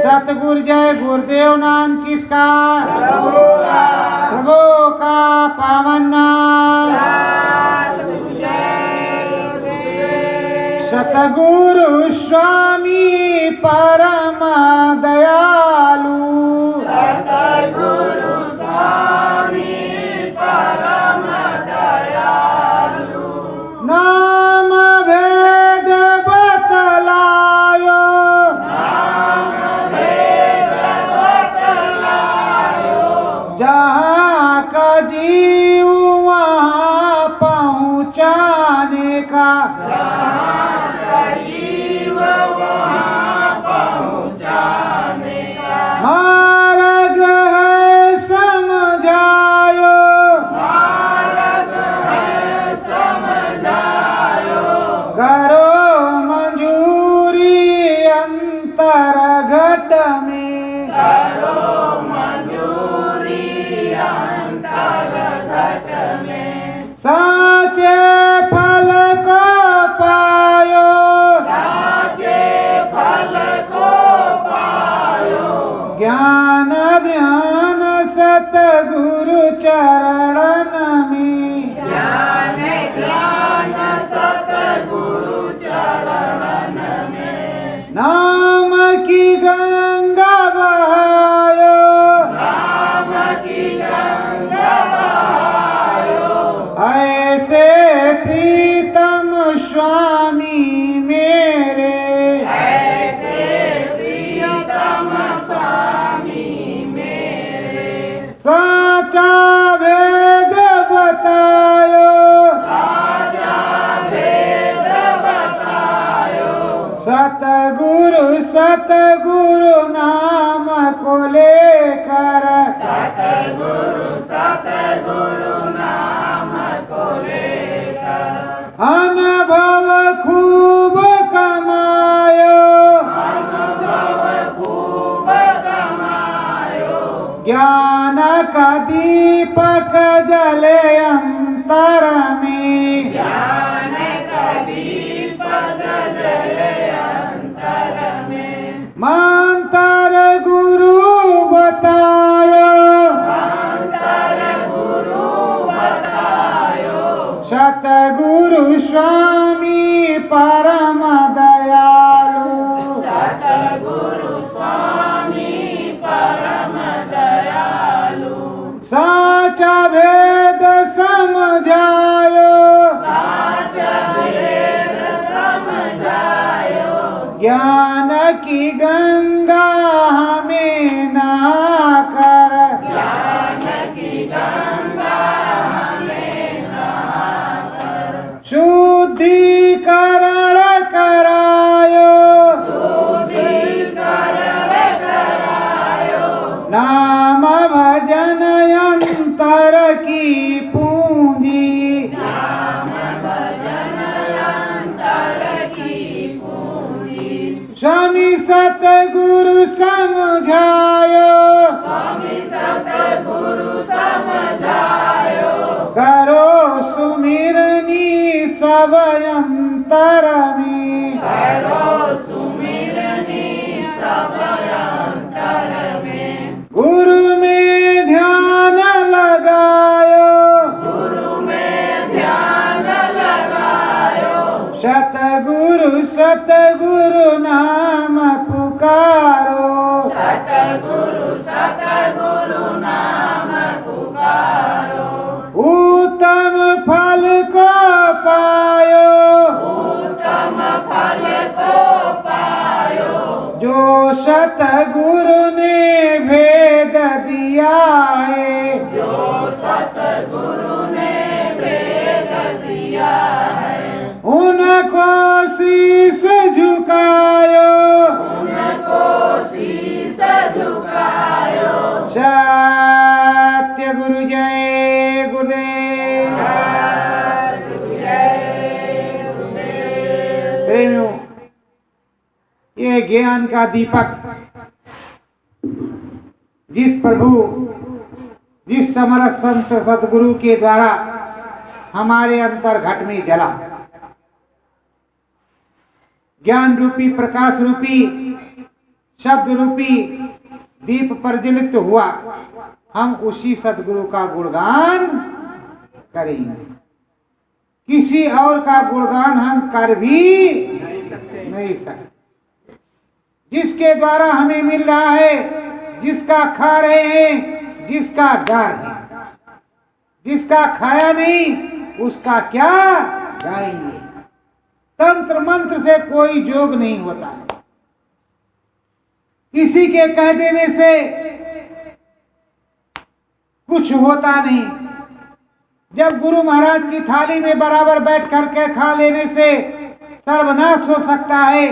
सतगुरु जय गुरुदेव नाम किसका? प्रभु का पावन नाम। सतगुरु स्वामी परम दयालु, सतगुरु स्वामी परम दयालु, नाम भेद बतलायो, जहाँ का जीव वहाँ पहुँचाने का, मार्ग है समझायो, करो मंजूरी अंतर्गत में, साचे फल को पायो, ज्ञान ध्यान सतगुरु चरण में, नाम की गंगा बहायो, ऐसे प्रीतम स्वामी मेरे, साचा वेद बतायो, सतगुरु सतगुरु नाम को लेकर, अनुभव खूब कमायो, ज्ञान का दीपक जले अंतर में, मंत्र गुरु बतायो, सतगुरु स्वामी परम दयालु, साचा भेद समझायो, ज्ञान की गंगा हमें नहाकर, शुद्धिकरण करायो, नाम भजन अंतर की पूंजी, स्वामी सतगुरु समझायो, करो सुमिरनी सब अंतर में, गुरु में ध्यान लगायो, सतगुरु सतगुरु नाम पुकारो, उत्तम फल को पायो, जो सतगुरु ने भेद दिया है, उनको शीश झुकायो, ज्ञान का दीपक जिस प्रभु, जिस समर्थ संत सदगुरु के द्वारा हमारे अंतर घट में जला, ज्ञान रूपी, प्रकाश रूपी, शब्द रूपी दीप प्रज्वलित हुआ, हम उसी सदगुरु का गुणगान करेंगे। किसी और का गुणगान हम कर भी नहीं सकते। जिसके द्वारा हमें मिल रहा है, जिसका खा रहे हैं, जिसका गार है, जिसका खाया नहीं उसका क्या गाएंगे। तंत्र मंत्र से कोई जोग नहीं होता है, किसी के कह देने से कुछ होता नहीं। जब गुरु महाराज की थाली में बराबर बैठ करके खा लेने से सर्वनाश हो सकता है,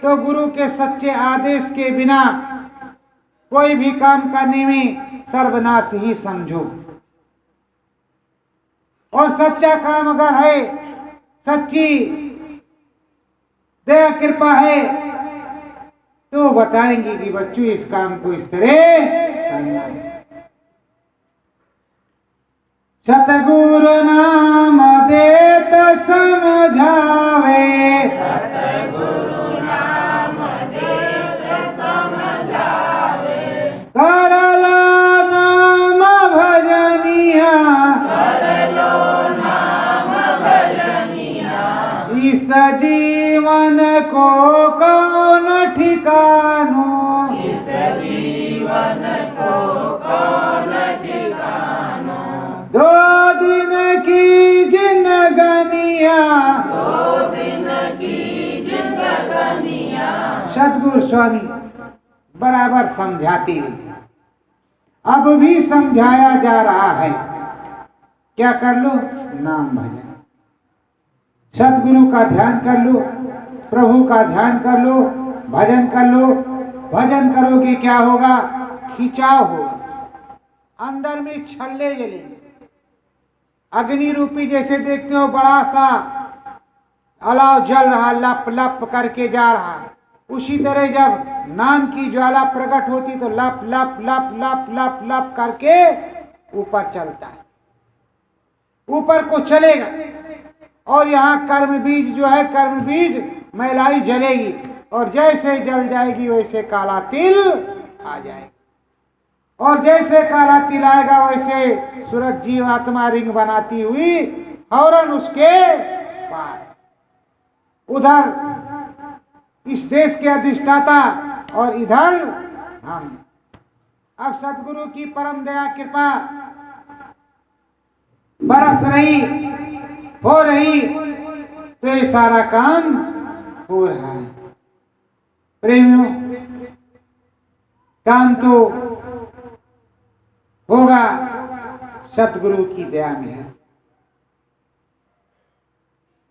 तो गुरु के सच्चे आदेश के बिना कोई भी काम करने में सर्वनाश ही समझो। और सच्चा काम अगर है, सच्ची दया कृपा है, तो बताएंगे कि बच्चों इस काम को इस तरह करना है। सतगुरु नाम देत समझावे, सतगुरु नाम देत समझावे, करलो नाम भजनिया, करलो नाम भजनिया, इस जीवन को कौन ठिकानो, इस जीवन को कौन ठिकानो, दो दिन की जिंदगानिया, दो दिन की जिंदगानिया। सतगुरु स्वामी बराबर समझाते हैं, अब भी समझाया जा रहा है। क्या कर लो? नाम भजन, सतगुरु का ध्यान कर लो, प्रभु का ध्यान कर लो, भजन कर लो। भजन करोगे क्या होगा? खिंचाव होगा, अंदर में छल्ले जलेंगे। अग्नि रूपी जैसे देखते हो बड़ा सा अलाव जल रहा, लप लप करके जा रहा, उसी तरह जब नाम की ज्वाला प्रकट होती तो लप लप लप लप लप लप करके ऊपर चलता है, ऊपर को चलेगा। और यहाँ कर्म बीज जो है, कर्म बीज मैलाई जलेगी, और जैसे जल जाएगी वैसे काला तिल आ जाएगा, और जैसे काला तिल आएगा वैसे सूरज जीवात्मा रिंग बनाती हुई फौरन उसके पार। उधर इस देश के अधिष्ठाता और इधर हम। अब सदगुरु की परम दया कृपा बरस रही, हो रही, तो ये सारा काम हो रहा है। प्रेमियों, काम तो होगा सतगुरु की दया में है।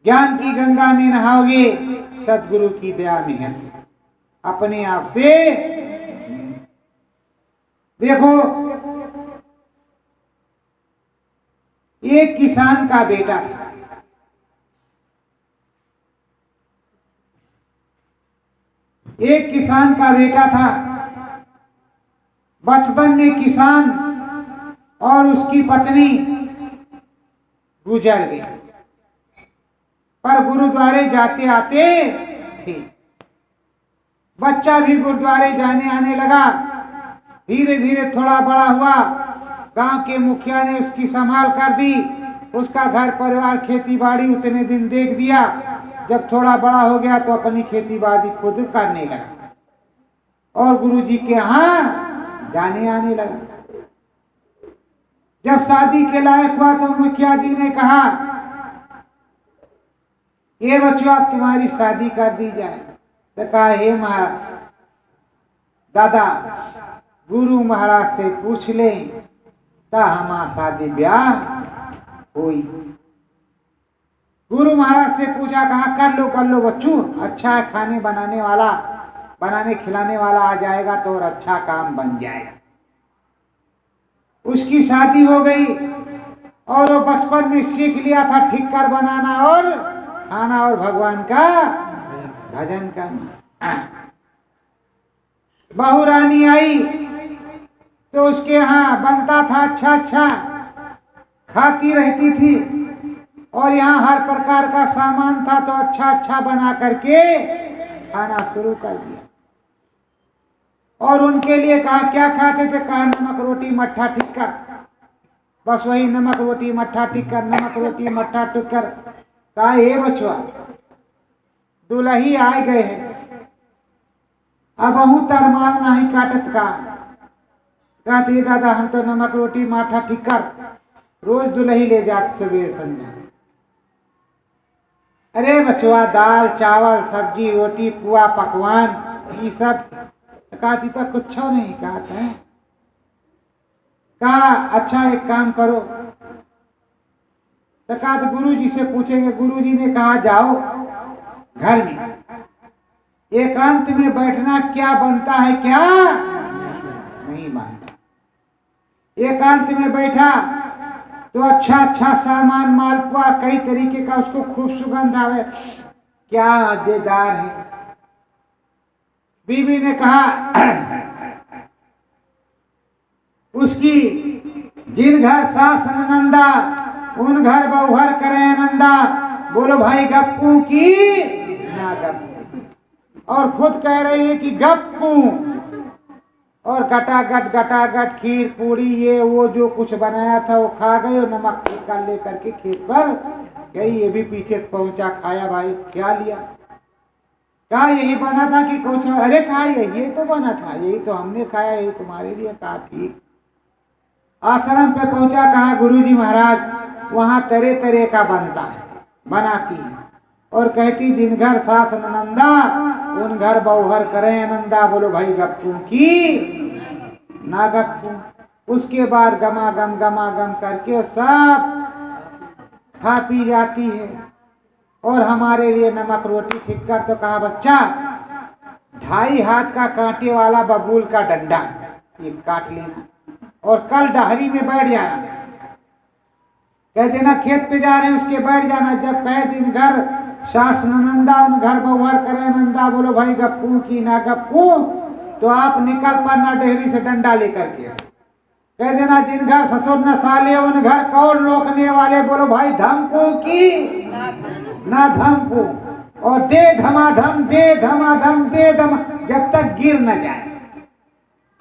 ज्ञान की गंगा में नहाओगे, सतगुरु की दया में है। अपने आप से देखो, एक किसान का बेटा था, एक किसान का बेटा था। बचपन में किसान और उसकी पत्नी गुजर गई, पर गुरुद्वारे जाते आते थे। बच्चा भी गुरुद्वारे जाने आने लगा। धीरे धीरे थोड़ा बड़ा हुआ, गांव के मुखिया ने उसकी संभाल कर दी। उसका घर परिवार खेती बाड़ी उतने दिन देख दिया। जब थोड़ा बड़ा हो गया तो अपनी खेती बाड़ी खुद करने लगा और गुरुजी के यहाँ जाने आने लगा। जब शादी के लायक हुआ तो मुखिया जी ने कहा, ये बच्चों आप तुम्हारी शादी कर दी जाए। तो कहा, हे महाराज, दादा गुरु महाराज से पूछ ले ता हमारा शादी ब्याह हुई। गुरु महाराज से पूछा, कहा कर लो बच्चों, अच्छा है, खाने बनाने वाला, बनाने खिलाने वाला आ जाएगा तो और अच्छा काम बन जाएगा। उसकी शादी हो गई और वो बचपन में सीख लिया था ठीक कर बनाना और खाना और भगवान का भजन करना। बहू रानी आई तो उसके यहाँ बनता था अच्छा अच्छा, खाती रहती थी, और यहाँ हर प्रकार का सामान था तो अच्छा अच्छा बना करके खाना शुरू कर दिया। और उनके लिए कहा क्या खाते थे? कहा नमक रोटी मट्ठा टिक्कर, बस वही नमक रोटी मट्ठा टिक्कर, नमक रोटी मट्ठा टिक्कर। कहा हे बचवा, दुल्ही आए गए हैं, अब अहू तरमाल नहीं काटत का? कहते दादा हम तो नमक रोटी माठा टिक्कर रोज दुल्ही ले जाते सवेर संध्या। अरे बचवा दाल चावल सब्जी रोटी पुआ पकवान ये सब कहती तो कुछ नहीं कहते हैं। कहा अच्छा एक काम करो, तो कहा तो गुरु जी से पूछेंगे। गुरु जी ने कहा जाओ घर में एकांत में बैठना, क्या बनता है क्या नहीं मानता। एकांत में बैठा तो अच्छा अच्छा सामान मालपुआ कई तरीके का, उसको खूब सुगंध आवे, क्या मजेदार है। बीवी ने कहा उसकी जिन घर सास नंदा उन घर बहुहर करे नंदा। बोलो भाई गप्पू की ना गप्पू, और खुद कह रही है कि गप्पू। और गटागट खीर पूरी ये वो जो कुछ बनाया था वो खा गए, और नमक टिक्का लेकर के खेत पर गई। ये भी पीछे पहुंचा, खाया भाई क्या लिया? कहा यही बना था कि कुछ? अरे कहा ये तो बना था, यही तो हमने खाया, यही तुम्हारे लिए। कहा ठीक। आश्रम पे पहुंचा, कहा गुरुजी महाराज वहां तरह तरह का बनता है, बनाती है, और कहती जिन घर सास नंदा उन घर बहुहर करे आनंदा। बोलो भाई गप्पू की ना गप्पू। उसके बाद गमागम करके सब खा पी जाती है, और हमारे लिए नमक रोटी टिक्कर। तो कहा बच्चा 2.5 हाथ का कांटे वाला बबूल का डंडा ये काट लेना, और कल डहरी में बैठ जाना, कह देना खेत पे जा रहे हैं उसके बैठ जाना। जब कह दिन घर सास नंदा उन घर बहुहर करे नंदा। बोलो भाई गप्पू की ना गप्पू। तो आप निकल पड़ना डेहरी से डंडा लेकर के, कह देना जिन घर ससुर न साले उन घर कौन रोकने वाले। बोलो भाई धमकू की ना धमकू, और दे धमाधम दे धमाधम दे धम, जब तक गिर न जाए,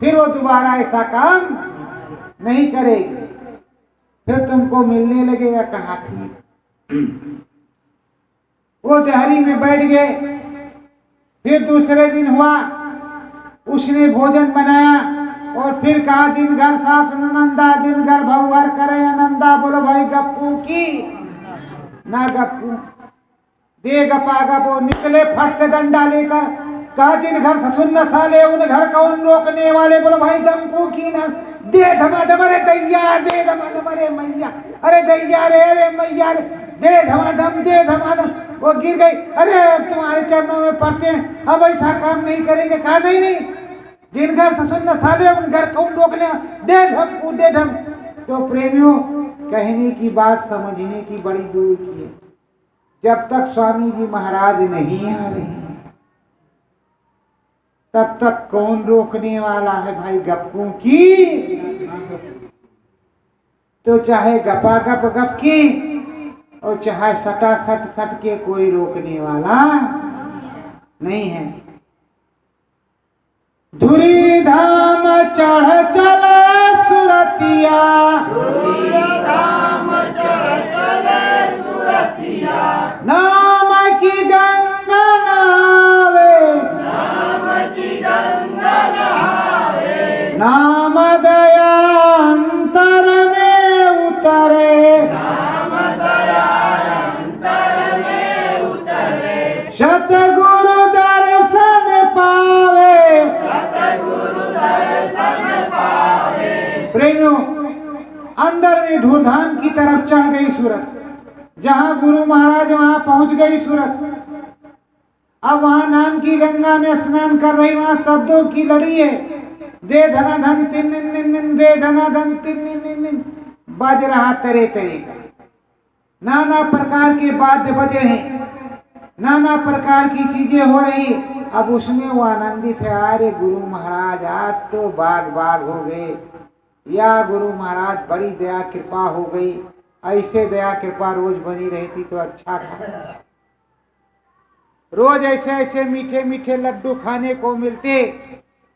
फिर वो दोबारा ऐसा काम नहीं करेगी, फिर तुमको मिलने लगेगा। कहा थी वो डहरी में बैठ गए। फिर दूसरे दिन हुआ, उसने भोजन बनाया, और फिर कहा दिन घर सास नंदा दिन घर बहुहर करे आनंदा। बोलो भाई गप्पू की ना गप्पू। दे गपा गप वो निकले फट से डंडा लेकर। कहा दिन घर ससुर न साले उन घर कौन रोकने वाले। बोलो भाई गप्पू की ना दे धमाधम। अरे दैया दे धमाधम, अरे मैया अरे दैया रे, अरे मैया रे, दे धमाधम दे धमाधम। वो गिर गई। अरे तुम्हारे चरणों में पड़ते हैं, अब ऐसा काम नहीं करेंगे। कहा नहीं, जिन घर ससुर न साले उन घर कौन रोकने, दे धमकू दे धम। तो प्रेमियों कहने की बात समझने की बड़ी दूर की है। जब तक स्वामी जी महाराज नहीं आ रहे तब तक कौन रोकने वाला है भाई गप्पू की। तो चाहे गपा गप गप की और चाहे सटा सट सट के, कोई रोकने वाला नहीं है। धुरी धाम चढ़ चला सुरतिया, नाम की गंगा नहावे, नाम दया अंतर में उतरे, सतगुरु दर्शन पावे। प्रेमियों अंदर में धूधाम की तरफ चढ़ गई सूरत। जहां गुरु महाराज वहां पहुंच गई सूरत। अब वहां नाम की गंगा में स्नान कर रही, वहां शब्दों की लड़ी है। दे धनाधन तिन दे धनाधन तिन बज रहा तरह तरह का। नाना प्रकार के वाद्य बजे हैं, नाना प्रकार की चीजें हो रही। अब उसमें वो आनंदित है, अरे गुरु महाराज आज तो बाग बाग हो गए, या गुरु महाराज बड़ी दया कृपा हो गई, ऐसे दया कृपा रोज बनी रहती तो अच्छा था। रोज ऐसे ऐसे मीठे मीठे लड्डू खाने को मिलते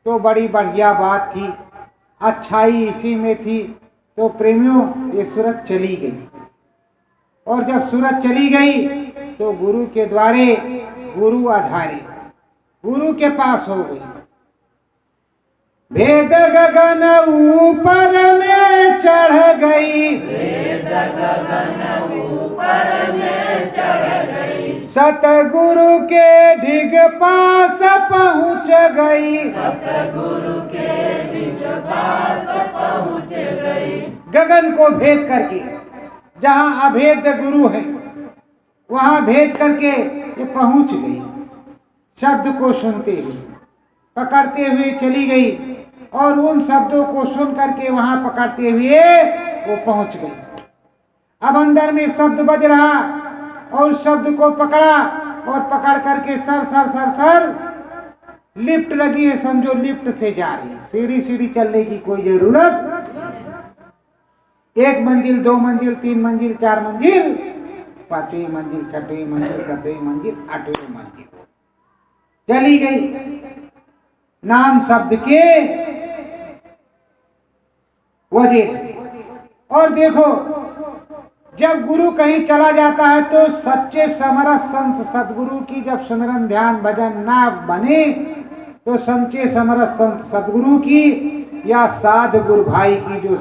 तो बड़ी बढ़िया बात थी, अच्छाई इसी में थी। तो प्रेमियों, ये सूरत चली गई, और जब सूरत चली गई तो गुरु के द्वारे, गुरु आधारे गुरु के पास हो गई। भेद गगन ऊपर में चढ़ गई, भेद गगन ऊपर में चढ़ गई, सतगुरु के ढिग पास पहुँच गई, सतगुरु के ढिग पास पहुँच गई। गगन को भेद करके, जहाँ अभेद गुरु है वहाँ भेद करके ये पहुँच गई। शब्द को सुनते हुए, पकड़ते हुए चली गई, और उन शब्दों को सुन करके वहां पकड़ते हुए वो पहुंच गई। अब अंदर में शब्द बज रहा, और शब्द को पकड़ा, और पकड़ करके sir sir sir sir lift लगी है, समझो लिफ्ट से जा रही है। सीढ़ी सीढ़ी चलने की कोई जरूरत, 1 मंजिल 2 मंजिल 3 मंजिल 4 मंजिल 5वीं मंजिल 6वीं मंजिल 7वीं मंजिल 8वीं मंजिल चली गई, नाम शब्द के वजह से। और देखो, जब गुरु कहीं चला जाता है तो सच्चे समरस संत सदगुरु की जब सिमरन ध्यान भजन ना बने तो सच्चे समरस संत सदगुरु की या साध गुरु भाई की, जो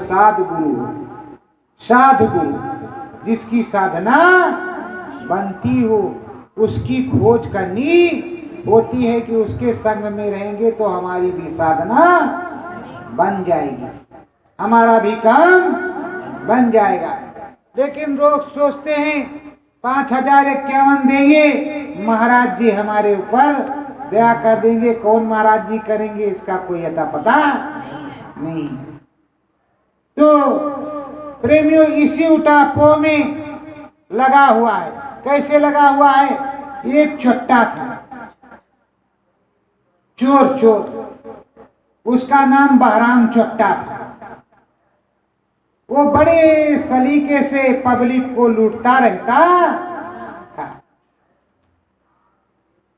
साध गुरु जिसकी साधना बनती हो, उसकी खोज करनी होती है कि उसके संग में रहेंगे तो हमारी भी साधना बन जाएगी, हमारा भी काम बन जाएगा। लेकिन लोग सोचते हैं 5051 देंगे महाराज जी हमारे ऊपर दया कर देंगे। कौन महाराज जी करेंगे इसका कोई अता पता नहीं। तो प्रेमियों, इसी उटापो में लगा हुआ है। कैसे लगा हुआ है? एक चट्टा था, चोर, उसका नाम बहराम चट्टा था। वो बड़े सलीके से पब्लिक को लूटता रहता था।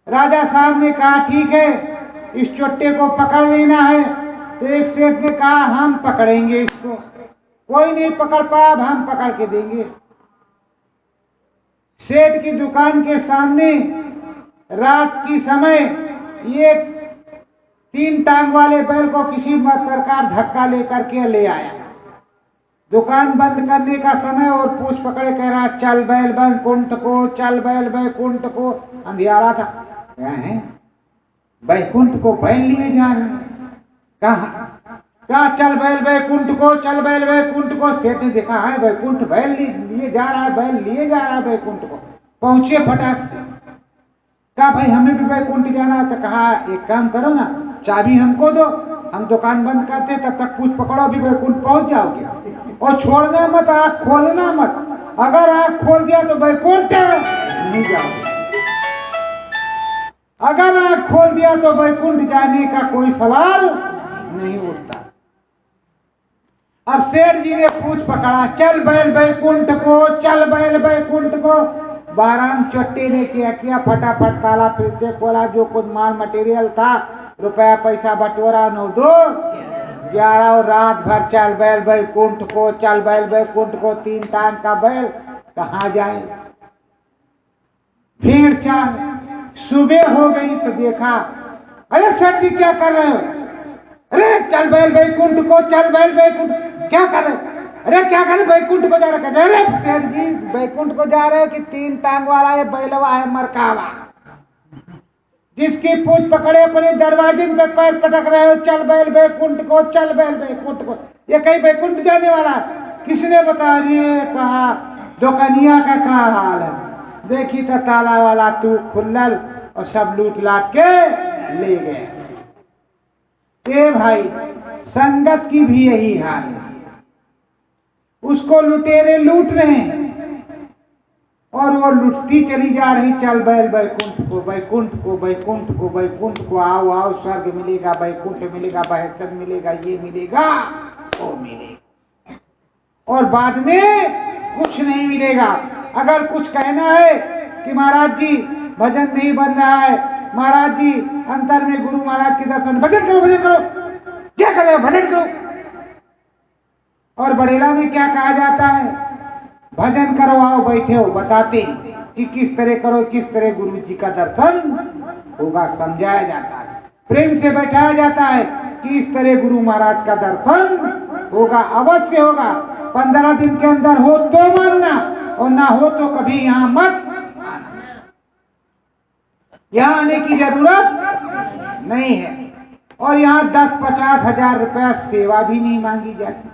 राजा साहब ने कहा ठीक है, इस चोट्टे को पकड़ लेना है। तो एक सेठ ने कहा हम पकड़ेंगे इसको, कोई नहीं पकड़ पाया, अब हम पकड़ के देंगे। सेठ की दुकान के सामने रात की समय ये 3 टांग वाले बैल को किसी सरकार धक्का लेकर के ले आया। दुकान बंद करने का समय और पूछ पकड़े कह रहा चल बैल बैकुंठ को, चल बैल बैकुंठ को। अंधियारा था, क्या है बैकुंठ को बैल लिए जा रहे हैं, कहा चल बैल बैकुंठ को, चल बैल बैकुंठ को। सेठ ने देखा है बैकुंठ बैल लिए जा रहा है, बैल लिए जा रहा है बैकुंठ को। पहुंचे फटाक से, कहा भाई हमें भी बैकुंठ जाना है। तो कहा एक काम करो ना, चाबी हमको दो, हम दुकान बंद करते तब तक पूछ पकड़ो, अभी बैकुंठ पहुंच जाओगे। और छोड़ना मत, आँख खोलना मत। अगर आँख खोल दिया तो बैकुंठ नहीं जाओगे, अगर आँख खोल दिया तो बैकुंठ जाने का कोई सवाल नहीं उठता। अब सेठ जी ने पूछ पकड़ा, चल बैल बैकुंठ को, चल बैल बैकुंठ को। बहराम चट्टे ने किया फटाफट ताला फिर से खोला, जो कुछ माल मटेरियल था, रुपया पैसा बटोरा, 9 2 11 और रात भर चल बैल बैकुंठ को, चल बैल बैकुंठ को। 3 टांग का बैल कहाँ जाए, भीड़ चाल। सुबह हो गई तो देखा, अरे सेठ जी क्या कर रहे हो? अरे चल बैल बैकुंठ को, चल बैल बैकुंठ। क्या कर रहे? अरे क्या कर रहे? बैकुंठ को जा रहे। अरे सेठ जी बैकुंठ को जा रहे हो कि 3 टांग वाला है बैलवा है मरकावा, जिसकी पूछ पकड़े अपने दरवाजे पे पैर पटक रहे हो, चल बैल बैकुंठ को, चल बैल बैकुंठ को। ये कहीं बैकुंठ जाने वाला? किसने बता दिए? कहा दुकानिया का क्या हाल है, देखी तो ताला वाला तू खुल्लल और सब लूट लाट के ले गए। ए भाई, संगत की भी यही हाल है, उसको लुटेरे लूट रहे हैं और वो लुटती चली जा रही, चल बैल बैकुंठ को, बैकुंठ को, बैकुंठ को, बैकुंठ को, आओ आओ, स्वर्ग मिलेगा, बैकुंठ मिलेगा, बहसन मिलेगा, ये मिलेगा, वो मिलेगा, और बाद में कुछ नहीं मिलेगा। अगर कुछ कहना है कि महाराज जी भजन नहीं बन रहा है, महाराज जी अंतर में गुरु महाराज के दर्शन, भजन करो, भजन करो, क्या करेगा, भजन करो। और बड़ेला में क्या कहा जाता है, भजन करो, आओ बैठे हो, बताते कि किस तरह करो, किस तरह गुरु जी का दर्शन होगा, समझाया जाता है, प्रेम से बैठाया जाता है कि इस तरह गुरु महाराज का दर्शन होगा, अवश्य होगा। 15 दिन के अंदर हो तो मानना, और ना हो तो कभी यहाँ मत आना, यहाँ आने की जरूरत नहीं है। और यहाँ 10-50 हजार रुपया सेवा भी नहीं मांगी जाती।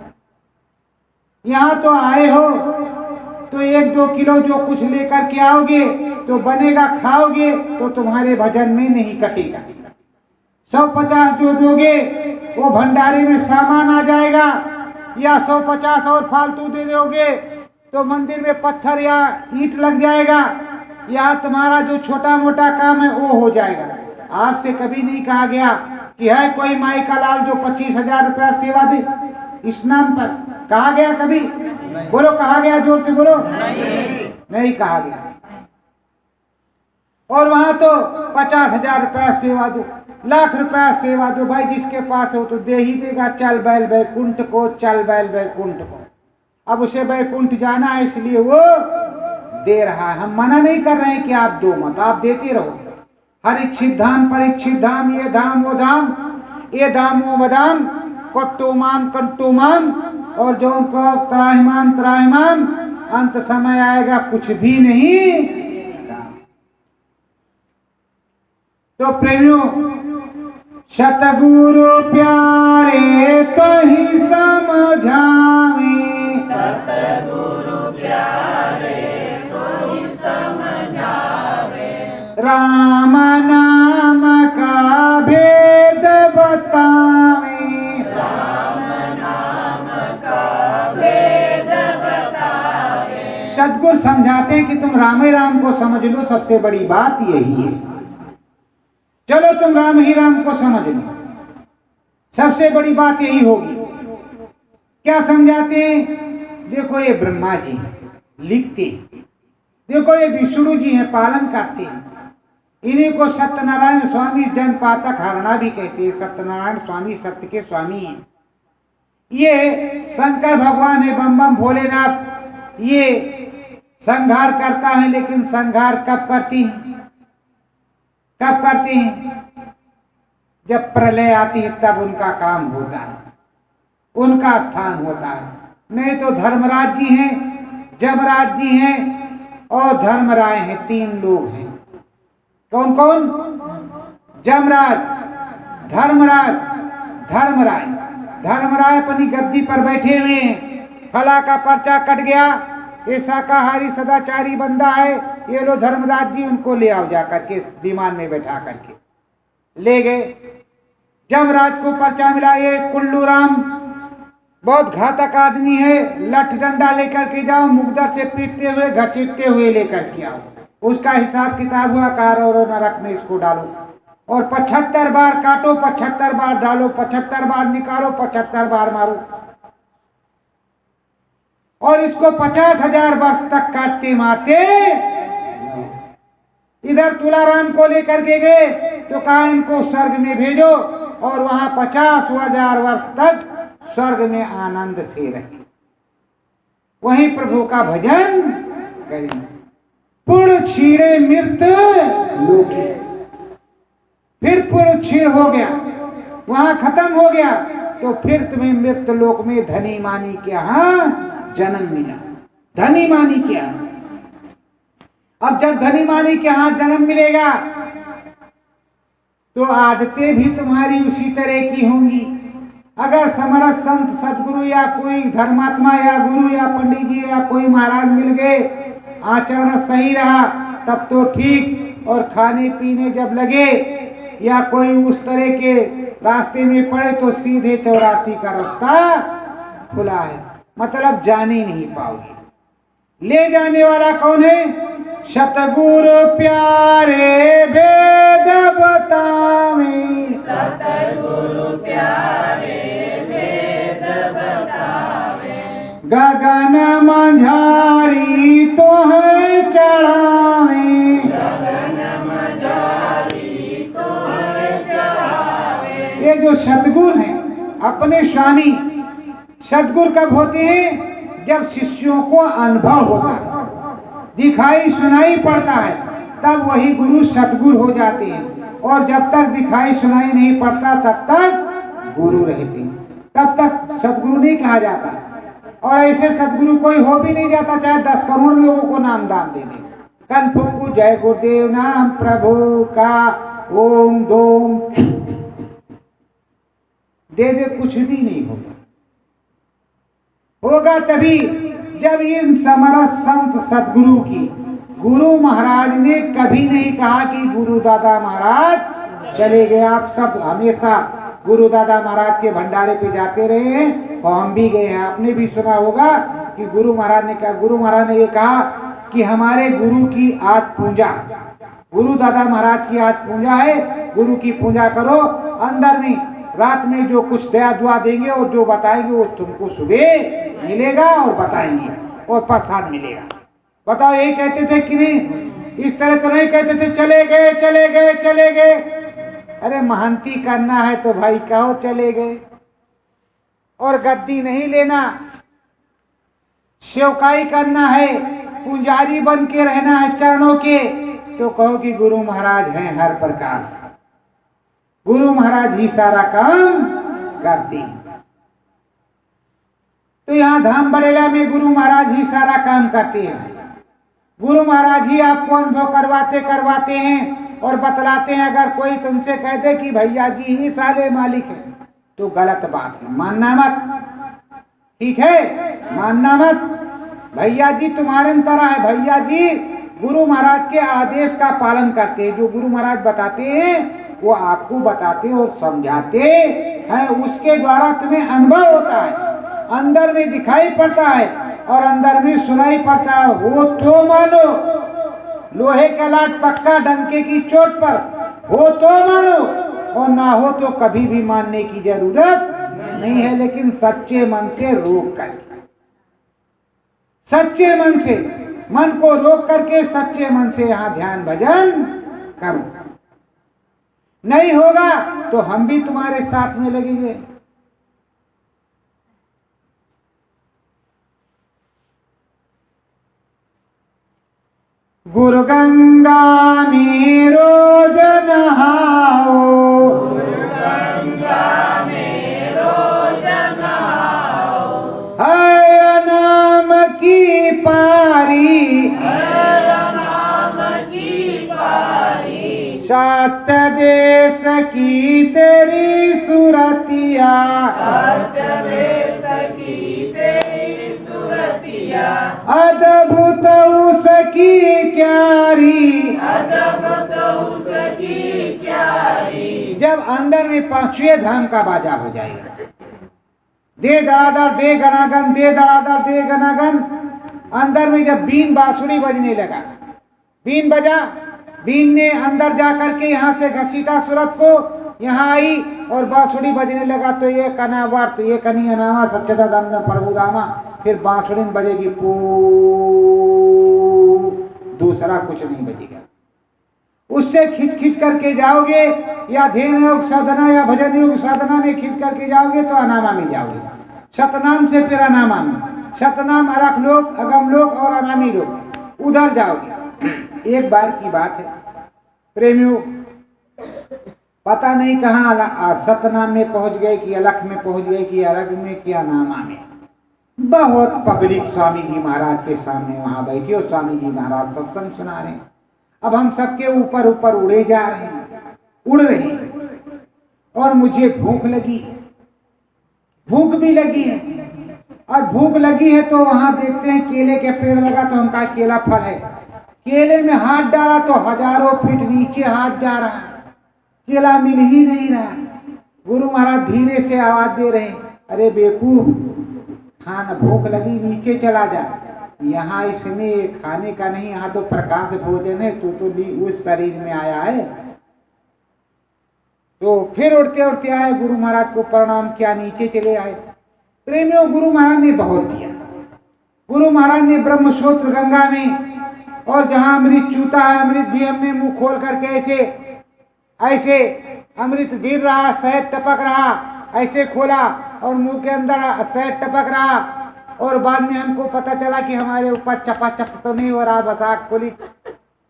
यहाँ तो आए हो तो 1-2 किलो जो कुछ लेकर के आओगे तो बनेगा, खाओगे तो तुम्हारे भजन में नहीं कटेगा। 150 जो दोगे वो भंडारे में सामान आ जाएगा, या 150 और फालतू दे दोगे तो मंदिर में पत्थर या ईंट लग जाएगा, या तुम्हारा जो छोटा मोटा काम है वो हो जाएगा। आज से कभी नहीं कहा गया कि है कोई माई का लाल जो 25,000 रुपया सेवा दे इस नाम पर, कहा गया कभी? बोलो, कहा गया? जोर से बोलो। नहीं कहा गया। और वहां तो 50,000 रुपया सेवा दो, लाख रुपया सेवा दो, भाई जिसके पास हो तो दे ही देगा, चल बैल बैकुंठ को, चल बैल बैकुंठ को। अब उसे बैकुंठ जाना है इसलिए वो दे रहा है। हम मना नहीं कर रहे हैं कि आप दो मत, आप देते रहो। हर इच्छित धाम परीक्षित धाम, ये धाम वो धाम, ये धाम वो धाम, कट्टोमान कट्टोमान, और जो उनको त्राहिमान त्राहिमान, अंत समय आएगा कुछ भी नहीं। तो प्रेमियों, सतगुरु प्यारे तो ही समझावे, सतगुरु प्यारे तो ही समझावे, राम नाम का भेद बतावे, राम नाम का भेद बतावे। सतगुरु समझाते हैं कि तुम राम ही राम को समझ लो, सबसे बड़ी बात यही है। चलो तुम राम ही राम को समझ लो, सबसे बड़ी बात यही होगी। क्या समझाते हैं? देखो ये ब्रह्मा जी लिखते, देखो ये विष्णु जी हैं पालन करते हैं, इन्हीं को सत्यनारायण स्वामी जन पातक हरणा भी कहते हैं। सत्यनारायण स्वामी सत्य के स्वामी हैं। ये शंकर भगवान है, बम बम भोलेनाथ, ये संहार करता है, लेकिन संहार कब करती है? कब करते हैं? जब प्रलय आती है तब उनका काम होता है, उनका स्थान होता है। नहीं तो धर्मराज जी हैं, जमराज जी हैं और धर्मराय हैं, 3 लोग हैं। कौन कौन? जमराज, धर्मराज, धर्मराय। धर्मराय अपनी गद्दी पर बैठे हुए हैं, फला का पर्चा कट गया, ये शाकाहारी सदाचारी बंदा है, ये लो धर्मराज जी उनको ले आओ, जाकर के विमान में बैठा करके ले गए। जमराज को पर्चा मिला, ये कुल्लू राम बहुत घातक आदमी है, लठ डंडा लेकर के जाओ, मुगदर से पीटते हुए घसीटते हुए लेकर के आओ, उसका हिसाब किताब हुआ, कार और नरक में इसको डालो, और 75 बार काटो, 75 बार डालो, 75 बार निकालो, 75 बार मारो, और इसको 50,000 वर्ष तक काटते मारते। इधर तुलाराम को लेकर के गए तो कहा इनको स्वर्ग में भेजो, और वहां 50,000 वर्ष तक स्वर्ग में आनंद से रहे, वहीं प्रभु का भजन करें। पुर क्षीरे मृत लोके, फिर पुर क्षीर हो गया, वहां खत्म हो गया, तो फिर तुम्हें मृत लोक में धनी मानी के यहाँ जन्म मिला। धनी मानी के यहाँ, अब जब धनी मानी के यहाँ जन्म मिलेगा तो आदतें भी तुम्हारी उसी तरह की होंगी। अगर समर्थ संत सदगुरु या कोई धर्मात्मा या गुरु या पंडित जी या कोई महाराज मिल गए, आचरण सही रहा तब तो ठीक, और खाने पीने जब लगे या कोई उस तरह के रास्ते में पड़े तो सीधे 84 का रास्ता खुला है, मतलब जाने नहीं पाओगे। ले जाने वाला कौन है? सतगुरु प्यारे वेद बतावे, सतगुरु प्यारे वेद बतावे, गगन मझारी तो है चढ़ावे, गगन मझारी तो है चढ़ावे। ये जो सतगुरु हैं अपने स्वामी सतगुरु कब होते हैं? जब शिष्यों को अनुभव होता है, दिखाई सुनाई पड़ता है, तब वही गुरु सतगुरु हो जाते हैं। और जब तक दिखाई सुनाई नहीं पड़ता तब तक गुरु रहते हैं, तब तक सतगुरु नहीं कहा जाता। और ऐसे सतगुरु कोई हो भी नहीं जाता, चाहे 10 करोड़ लोगों को नाम दान दे दे। कल फुक्कू जय गुरुदेव नाम प्रभु का ओम दोम दे दे, कुछ भी नहीं होगा। होगा तभी जब इन समर्थ संत सतगुरु की, गुरु महाराज ने कभी नहीं कहा कि गुरु दादा महाराज चले गए। आप सब हमेशा गुरु दादा महाराज के भंडारे पे जाते रहे हैं और हम भी गए हैं। आपने भी सुना होगा कि गुरु महाराज ने कहा, गुरु महाराज ने ये कहा कि हमारे गुरु की आज पूजा, गुरु दादा महाराज की आज पूजा है, गुरु की पूजा करो। अंदर में रात में जो कुछ दया दुआ देंगे और जो बताएंगे वो तुमको सुबह मिलेगा और बताएंगे और प्रसाद मिलेगा। बताओ, यही कहते थे कि नहीं? इस तरह तो नहीं कहते थे चले गए चले गए चले गए। अरे महंती करना है तो भाई कहो चले गए, और गद्दी नहीं लेना, सेवकाई करना है, पुजारी बन के रहना है चरणों के, तो कहो कि गुरु महाराज हैं हर प्रकार, गुरु महाराज ही सारा काम करते हैं। तो यहाँ धाम बड़ेला में गुरु महाराज ही सारा काम करते हैं। गुरु महाराज ही आपको अनुभव करवाते हैं और बतलाते हैं। अगर कोई तुमसे कह दे कि भैया जी ही सारे मालिक हैं तो गलत बात है, मानना मत। ठीक है, मानना मत। भैया जी तुम्हारे तरह है, भैया जी गुरु महाराज के आदेश का पालन करते हैं। जो गुरु महाराज बताते हैं वो आपको बताते और समझाते हैं, उसके द्वारा तुम्हें अनुभव होता है, अंदर में दिखाई पड़ता है और अंदर में सुनाई पड़ता है। हो तो मानो, लोहे का लाट पक्का डंके की चोट पर हो तो मानो, और ना हो तो कभी भी मानने की जरूरत नहीं है। लेकिन सच्चे मन से रोक कर, सच्चे मन से, मन को रोक करके सच्चे मन से यहाँ ध्यान भजन करो। नहीं होगा तो हम भी तुम्हारे साथ में लगेंगे। गुरु गंगा में रोज नहाओ, गुरु गंगा में रोज नहाओ, है नाम की पारी, है नाम की पारी, सत्य देश की तेरी सुरतिया, सत्य देश की तेरी सुरतिया, अद्भुत उसकी क्यारी, अद्भुत उसकी क्यारी। जब अंदर में 5वें धाम का बाजा हो जाएगा, दे दरादर दे गनागन, दे दरादर दे गनागन, अंदर में जब बीन बांसुरी बजने लगा, बीन बजा, बीन ने अंदर जाकर के यहाँ से घसीटा सूरत को, यहाँ आई और बांसुरी बजने लगा, तो ये कनावार, तो ये कनी अनावा सच्चदा दंगा प्रभुदामा, फिर बांसुरी बजेगी पू, दूसरा कुछ नहीं बजेगा। उससे खिंच खिंच करके जाओगे, या ध्यान योग साधना या भजन योग साधना में खिंच करके जाओगे तो अनामा में जाओगे। सतनाम से फिर अनामा में, सतनाम अलख लोक, अगम लोक और अनामी लोक, उधर जाओगे। एक बार की बात है प्रेमियों, पता नहीं कहाँ सतनाम में पहुंच गए कि अलख में पहुंच गए कि अलग में कि अनामा में। बहुत पब्लिक स्वामी जी महाराज के सामने वहां बैठी और स्वामी जी महाराज सत्संग सुना रहे हैं। अब हम सबके ऊपर ऊपर उड़े जा रहे हैं, उड़ रहे हैं, और मुझे भूख लगी, भूख भी लगी है। और भूख लगी है तो वहां देखते हैं केले के पेड़ लगा, तो हम कहा केला फल है, केले में हाथ डाला तो हजारों फीट नीचे हाथ जा रहा है, केला मिल ही नहीं रहा। गुरु महाराज धीरे से आवाज दे रहे हैं, अरे बेवकूफ, खाना भूख लगी नीचे चला जा। यहाँ इसमें खाने का नहीं, यहाँ तो प्रकाश भोजन है, तू तो उस शरीर में आया है। तो फिर उड़ते उड़ते आए, गुरु महाराज को प्रणाम किया, नीचे चले आए। प्रेमियों, गुरु महाराज ने बहुत दिया। गुरु महाराज ने ब्रह्मसूत्र गंगा में, और जहां अमृत चूता है, अमृत भी हमने मुंह खोल करके ऐसे ऐसे अमृत गिर रहा, शहद टपक रहा, ऐसे खोला और मुंह के अंदर शहद टपक रहा, और बाद में हमको पता चला कि हमारे ऊपर चपाचप तो नहीं हो रहा, बस आँख खोली,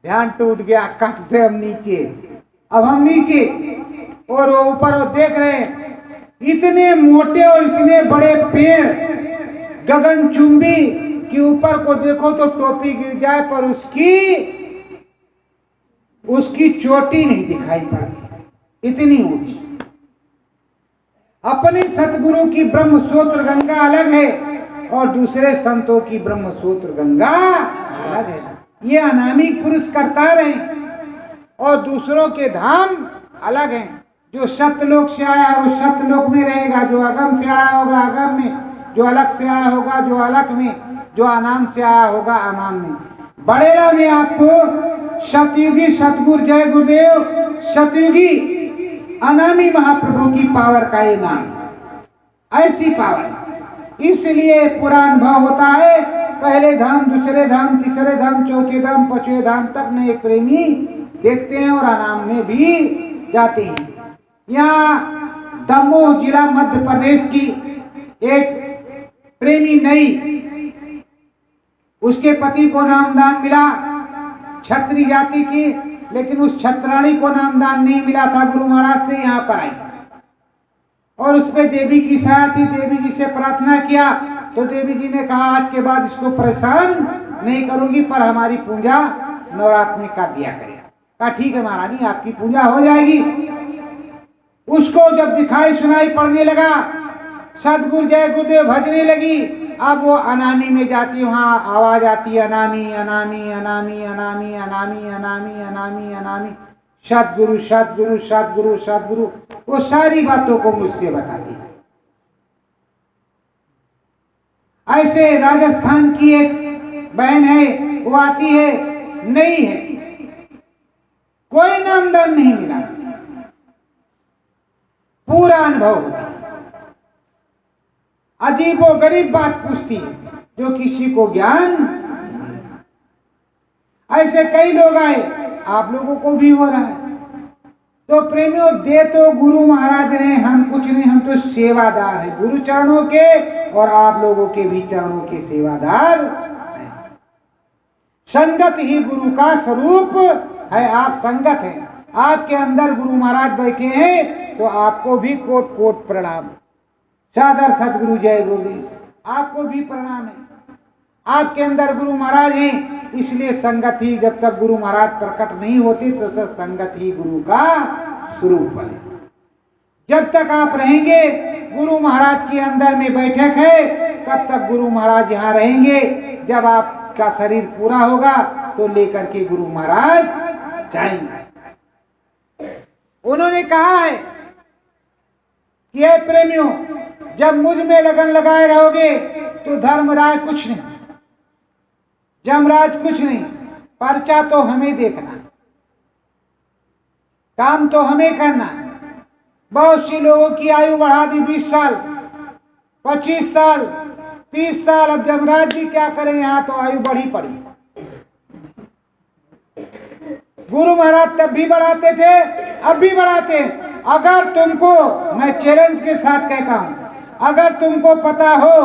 ध्यान टूट गया, कट से हम नीचे। अब हम नीचे और वो ऊपर देख रहे हैं, इतने मोटे और इतने बड़े पेड़ गगनचुंबी कि ऊपर को देखो तो टोपी गिर जाए पर उसकी चोटी नहीं दिखाई पड़ती, इतनी ऊंची। अपने सतगुरु की ब्रह्मसूत्र गंगा अलग है और दूसरे संतों की ब्रह्मसूत्र गंगा अलग है। ये अनामिक पुरुष करता रहे और दूसरों के धाम अलग हैं। जो सत्यलोक से आया वो सत्यलोक में रहेगा, जो अगम से आया होगा अगम में, जो अलग से आया होगा जो अलग में, जो अनाम से आया होगा अनाम में। बड़ेला में आपको सतयुगी सतगुरु जय गुरुदेव सतयुगी अनामी महाप्रभु की पावर का ये नाम, ऐसी पावर। इसलिए पूरा अनुभव होता है, पहले धाम, दूसरे धाम, तीसरे धाम, चौथे धाम, पांचवें धाम तक नए प्रेमी देखते हैं और अनाम में भी जाते हैं। यहाँ दमोह जिला मध्य प्रदेश की एक प्रेमी नई, उसके पति को नामदान मिला क्षत्रिय जाति की, लेकिन उस छत्राणी को नामदान नहीं मिला था। गुरु महाराज से यहाँ पर आई और उसमें देवी की छाया थी। देवी जी से प्रार्थना किया तो देवी जी ने कहा आज के बाद इसको परेशान नहीं करूंगी, पर हमारी पूजा नवरात्र में कर दिया करेगा। कहा ठीक है महारानी, आपकी पूजा हो जाएगी। उसको जब दिखाई सुनाई पड़ने लगा, सतगुरु जय गुरुदेव भजने लगी। अब वो अनामी में जाती, वहां आवाज आती है अनामी अनामी अनामी अनामी अनामी अनामी अनामी अनामी, सतगुरु सतगुरु सतगुरु सतगुरु। वो सारी बातों को मुझसे बताती है। ऐसे राजस्थान की एक बहन है, वो आती है, नहीं है, कोई नामदान नहीं मिला, पूरा अनुभव होता है। अजीबो गरीब बात पूछती है जो किसी को ज्ञान। ऐसे कई लोग आए, आप लोगों को भी हो रहा है। तो प्रेमियों, दे तो गुरु महाराज ने, हम कुछ नहीं, हम तो सेवादार हैं गुरु चरणों के, और आप लोगों के भी चरणों के सेवादार हैं। संगत ही गुरु का स्वरूप है, आप संगत हैं। आपके अंदर गुरु महाराज बैठे हैं तो आपको भी कोट कोट प्रणाम। सादर सतगुरु जय गुरुदेव, आपको भी प्रणाम है। आपके अंदर गुरु महाराज हैं, इसलिए संगत ही, जब तक गुरु महाराज प्रकट नहीं होते तो तब संगत ही गुरु का स्वरूप है। जब तक आप रहेंगे गुरु महाराज के अंदर में बैठक है, तब तक गुरु महाराज यहाँ रहेंगे। जब आपका शरीर पूरा होगा तो लेकर के गुरु महाराज जाएंगे। उन्होंने कहा है कि हे प्रेमियों, जब मुझ में लगन लगाए रहोगे तो धर्मराज कुछ नहीं, जमराज कुछ नहीं, पर्चा तो हमें देखना, काम तो हमें करना। बहुत सी लोगों की आयु बढ़ा दी, 20 साल, 25 साल, 30 साल। अब जमराज जी क्या करें, यहाँ तो आयु बढ़ी पड़ी। गुरु महाराज तब भी बढ़ाते थे, अब भी बढ़ाते। अगर तुमको, मैं चैलेंज के साथ कहता हूं, अगर तुमको पता हो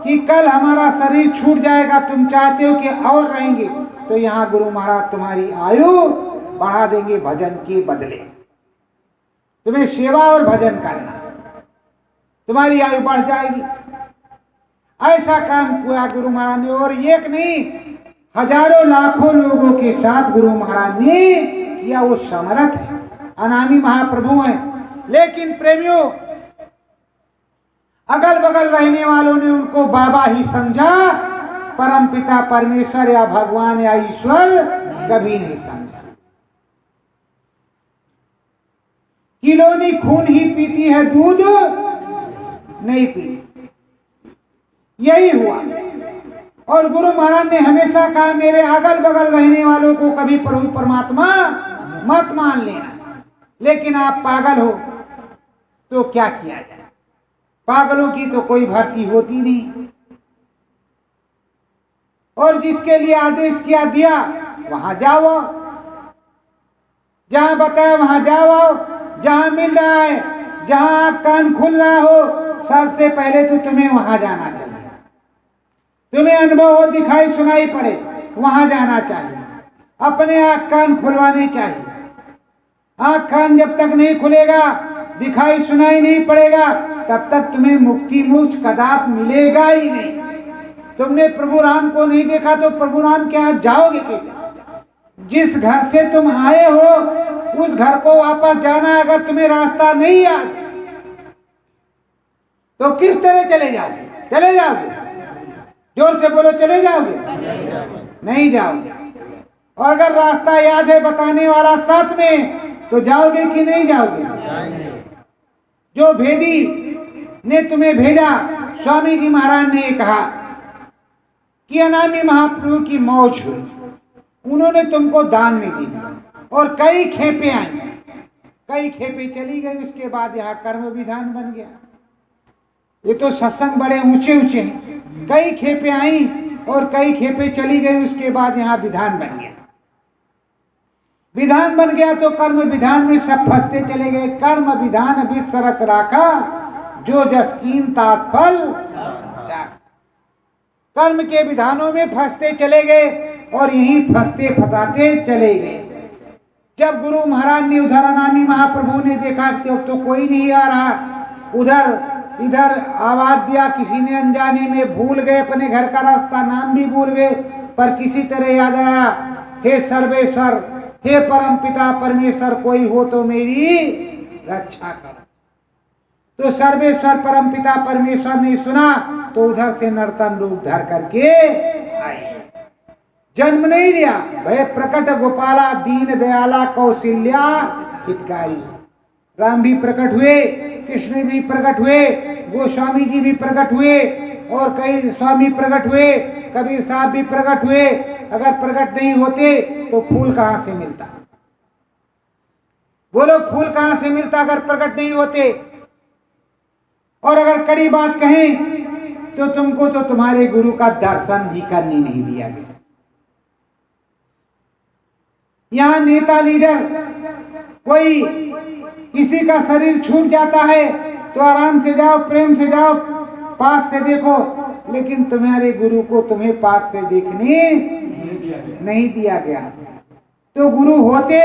कि कल हमारा शरीर छूट जाएगा, तुम चाहते हो कि और रहेंगे, तो यहाँ गुरु महाराज तुम्हारी आयु बढ़ा देंगे भजन के बदले। तुम्हें सेवा और भजन करना, तुम्हारी आयु बढ़ जाएगी। ऐसा काम किया गुरु महाराज ने, और एक नहीं, हजारों लाखों लोगों के साथ गुरु महाराज ने किया। वो समर्थ है, अनामी महाप्रभु है। लेकिन प्रेमियों, अगल बगल रहने वालों ने उनको बाबा ही समझा, परम पिता परमेश्वर या भगवान या ईश्वर कभी नहीं समझा। किलोनी खून ही पीती है, दूध नहीं पीती, यही हुआ। और गुरु महाराज ने हमेशा कहा मेरे अगल बगल रहने वालों को कभी प्रभु परमात्मा मत मान लेना। लेकिन आप पागल हो तो क्या किया जाए, पागलों की तो कोई भर्ती होती नहीं। और जिसके लिए आदेश किया दिया वहां जाओ, जहां बताया वहां जाओ, जहां मिल रहा है, जहां कान खुल रहा हो, सबसे पहले तो तुम्हें वहां जाना चाहिए। तुम्हें अनुभव हो, दिखाई सुनाई पड़े, वहां जाना चाहिए। अपने आंख कान खुलवाने चाहिए। आंख कान जब तक नहीं खुलेगा, दिखाई सुनाई नहीं पड़ेगा, तब तक तुम्हें मुक्ति मोक्ष कदाप मिलेगा ही नहीं। तुमने प्रभु राम को नहीं देखा तो प्रभु राम के यहाँ जाओगे कैसे? जिस घर से तुम आए हो उस घर को वापस जाना, अगर तुम्हें रास्ता नहीं याद तो किस तरह चले जाओगे? चले जाओगे? जोर से बोलो, चले जाओगे? नहीं जाओगे। और अगर रास्ता याद है बताने वाला साथ में तो जाओगे कि नहीं जाओगे? जो भेदी ने तुम्हें भेजा, स्वामी जी महाराज ने कहा कि अनामी महाप्रभु की मौज हुई, उन्होंने तुमको दान में दी और कई खेपे आई, कई खेपे चली गई। उसके बाद यहाँ कर्म विधान बन गया। ये तो सत्संग बड़े ऊंचे ऊंचे हैं। कई खेपे आई और कई खेपे चली गई, उसके बाद यहाँ विधान बन गया। विधान बन गया तो कर्म विधान में सब फंसते चले गए। कर्म विधान विसरत राखा, जो जस्कीन तात्फल। कर्म के विधानों में फंसते चले गए और यहीं फंसते फंसाते चले गए। जब गुरु महाराज ने उधर अनामी महाप्रभु ने देखा कि अब तो कोई नहीं आ रहा, उधर इधर आवाज दिया, किसी ने अनजाने में भूल गए अपने घर का रास्ता, नाम भी भूल गए, पर किसी तरह याद आया, हे सर्वेश्वर, हे परम पिता परमेश्वर, कोई हो तो मेरी रक्षा कर। तो सर्वेश्वर परम पिता परमेश्वर ने सुना तो उधर से नर्तन रूप धर करके आए। जन्म नहीं लिया, भय प्रकट गोपाला दीन दयाला कौशल्या हितकारी। राम भी प्रकट हुए, कृष्ण भी प्रकट हुए, गोस्वामी जी भी प्रकट हुए और कई स्वामी प्रकट हुए, कबीर साहब भी प्रकट हुए। अगर प्रकट नहीं होते तो फूल कहां से मिलता? बोलो, फूल कहां से मिलता अगर प्रकट नहीं होते? और अगर कड़ी बात कहें तो तुमको तो तुम्हारे गुरु का दर्शन भी करने नहीं दिया गया। यहां नेता लीडर कोई किसी का शरीर छूट जाता है तो आराम से जाओ, प्रेम से जाओ, पास से देखो, लेकिन तुम्हारे गुरु को तुम्हें पास से देखने नहीं दिया गया। तो गुरु होते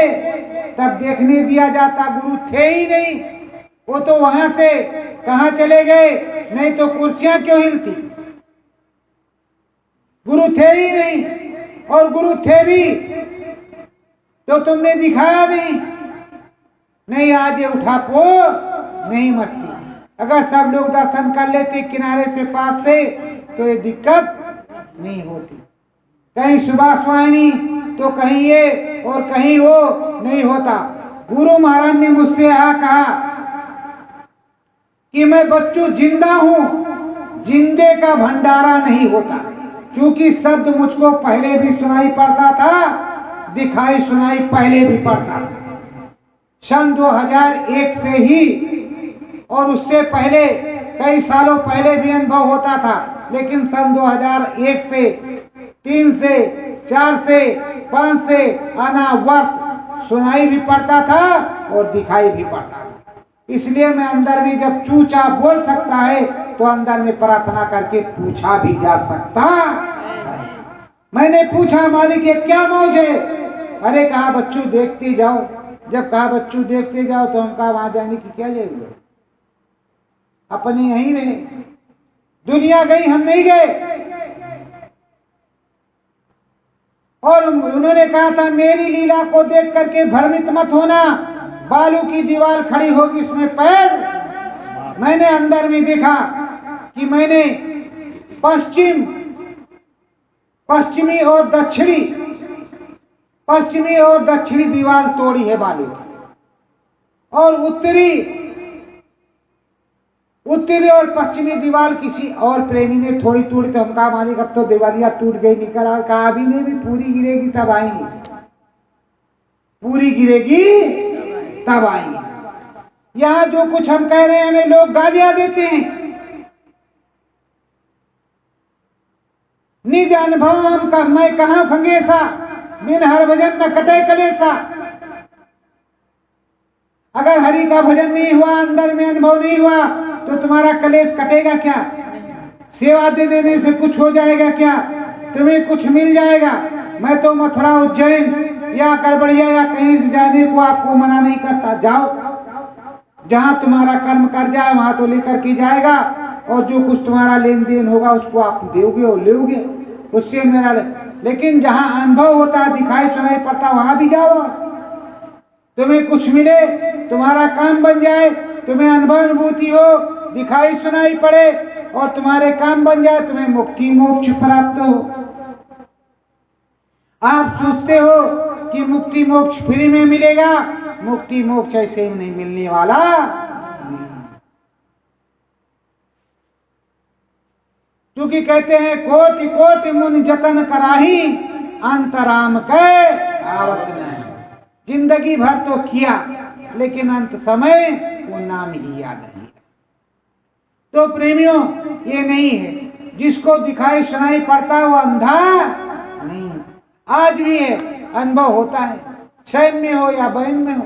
तब देखने दिया जाता, गुरु थे ही नहीं, वो तो वहां से कहां चले गए? नहीं तो कुर्सियां क्यों हिलती? गुरु थे ही नहीं, और गुरु थे भी तो तुमने दिखाया नहीं। आज ये उठा पो नहीं मचती। अगर सब लोग दर्शन कर लेते किनारे से पास से तो ये दिक्कत नहीं होती। कहीं सुभाष वाहिनी तो कहीं ये और कहीं वो नहीं होता। गुरु महाराज ने मुझसे कहा कि मैं बच्चों जिंदा हूं, जिंदे का भंडारा नहीं होता। क्योंकि शब्द मुझको पहले भी सुनाई पड़ता था, दिखाई सुनाई पहले भी पड़ता था। सन 2001 से ही और उससे पहले कई सालों पहले भी अनुभव होता था, लेकिन सन 2001 से 3 से 4 से 5 से आना वक्त सुनाई भी पड़ता था और दिखाई भी पड़ता था। इसलिए मैं अंदर में जब चूचा बोल सकता है तो अंदर में प्रार्थना करके पूछा भी जा सकता। मैंने पूछा, मालिक ये क्या मौज है? अरे कहा बच्चों देखते जाओ। जब कहा बच्चों देखते जाओ तो हम कहा वहां जाने की क्या जरूरत, अपने यहीं रहे। दुनिया गई, हम नहीं गए। और उन्होंने कहा था मेरी लीला को देख करके भ्रमित मत होना, बालू की दीवार खड़ी होगी उसमें पैर। मैंने अंदर में देखा कि मैंने पश्चिमी और दक्षिणी दीवार तोड़ी है बालू की, और उत्तरी और पश्चिमी दीवार किसी और प्रेमी ने थोड़ी तोड़ी तो हम कहा मालिक अब तो दीवारियां टूट गई, निकल और कहा अभी नहीं, भी पूरी गिरेगी तब आएंगे, पूरी गिरेगी तब आएंगे। यहां जो कुछ हम कह रहे हैं हमें लोग गालियां देते हैं। निज अनुभव हम कर मैं कहां फंगेसा, बिन हर भजन न कटे कलेसा। अगर हरि का भजन नहीं हुआ, अंदर में अनुभव नहीं हुआ, तो तुम्हारा कलेश कटेगा क्या? सेवा दे देने से कुछ हो जाएगा क्या? तुम्हें कुछ मिल जाएगा? मैं तो मथुरा उज्जैन या गड़बड़िया या कहीं जाने को आपको मना नहीं करता। जाओ, जहां तुम्हारा कर्म कर जाए वहां तो लेकर के जाएगा, और जो कुछ तुम्हारा लेन देन होगा उसको आप दोगे और लोगे, उससे मेरा लेकिन जहां अनुभव होता है, दिखाई सुनाई पड़ता, वहां भी जाओ, तुम्हें कुछ मिले, तुम्हारा काम बन जाए, तुम्हें अनुभव अनुभूति हो, दिखाई सुनाई पड़े और तुम्हारे काम बन जाए, तुम्हें मुक्ति मोक्ष प्राप्त हो। आप सोचते हो कि मुक्ति मोक्ष फ्री में मिलेगा, मुक्ति मोक्ष ऐसे ही नहीं मिलने वाला। क्योंकि कहते हैं कोटि कोटि मुनि जतन कराही, अंतराम के आवत नहीं। जिंदगी भर तो किया, लेकिन अंत समय वो नाम ही याद नहीं। तो प्रेमियों, ये नहीं है जिसको दिखाई सुनाई पड़ता है वो अंधा नहीं। आज भी है, अनुभव होता है, शयन में हो या बहन में हो,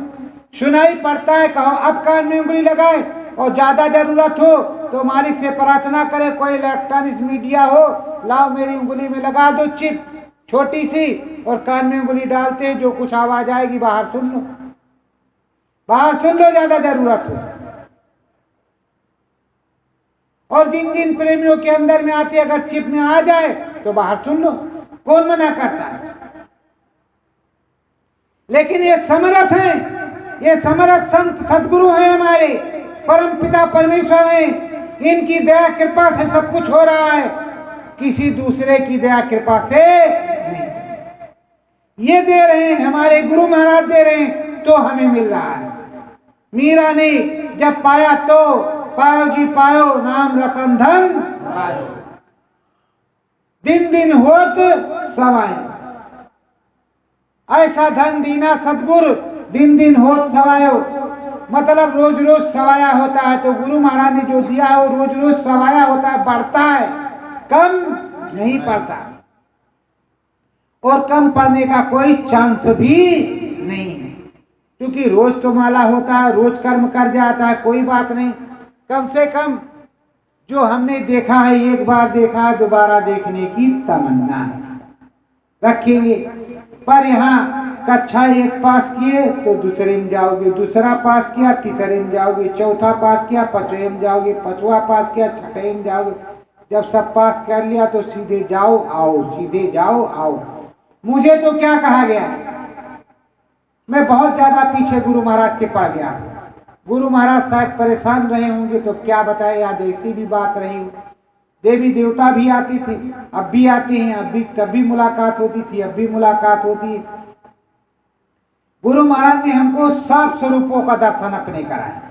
सुनाई पड़ता है, कहो अब कान में उंगली लगाए, और ज्यादा जरूरत हो तो मालिक से प्रार्थना करे कोई इलेक्ट्रॉनिक मीडिया हो, लाओ मेरी उंगली में लगा दो चिप छोटी सी, और कान में उंगली डालते हैं, जो कुछ आवाज आएगी बाहर सुन लो, बाहर सुन लो, ज्यादा जरूरत हो। और जिन जिन प्रेमियों के अंदर में आती अगर चिप में आ जाए तो बाहर सुन लो, कौन मना करता है? लेकिन ये समर्थ हैं, ये समर्थ संत सदगुरु हैं, हमारे परम पिता परमेश्वर हैं। इनकी दया कृपा से सब कुछ हो रहा है, किसी दूसरे की दया कृपा से नहीं। ये दे रहे हैं, हमारे गुरु महाराज दे रहे हैं, तो हमें मिल रहा है। मीरा ने जब पाया तो पायो जी पायो, नाम रतन धन पायो, दिन दिन होत सवाय। ऐसा धन दीना सतगुरु, दिन दिन होत सवायो, मतलब रोज रोज सवाया होता है। तो गुरु महाराज ने जो दिया है वो रोज रोज सवाया होता है, बढ़ता है, कम नहीं पड़ता, और कम पड़ने का कोई चांस भी नहीं है, क्योंकि रोज तो माला होता है, रोज कर्म कर जाता है, कोई बात नहीं। कम से कम जो हमने देखा है, एक बार देखा है, दोबारा देखने की तमन्ना है, रखेंगे। पर यहाँ कक्षा 1 पास किए तो दूसरे में जाओगे, दूसरा पास किया तीसरे में जाओगे, चौथा पास किया पांचवे में जाओगे, पांचवा पास किया छठे में जाओगे। जब सब पास कर लिया तो सीधे जाओ आओ, सीधे जाओ आओ। मुझे तो क्या कहा गया, मैं बहुत ज्यादा पीछे गुरु महाराज के पड़ गया। गुरु महाराज शायद परेशान रहे होंगे, तो क्या बताए, याद ऐसी भी बात रही। देवी देवता भी आती थी, अब भी आती हैं, अब भी तब भी मुलाकात होती थी, अब भी मुलाकात होती है। गुरु महाराज ने हमको सब स्वरूपों का दर्शन अपने कराया,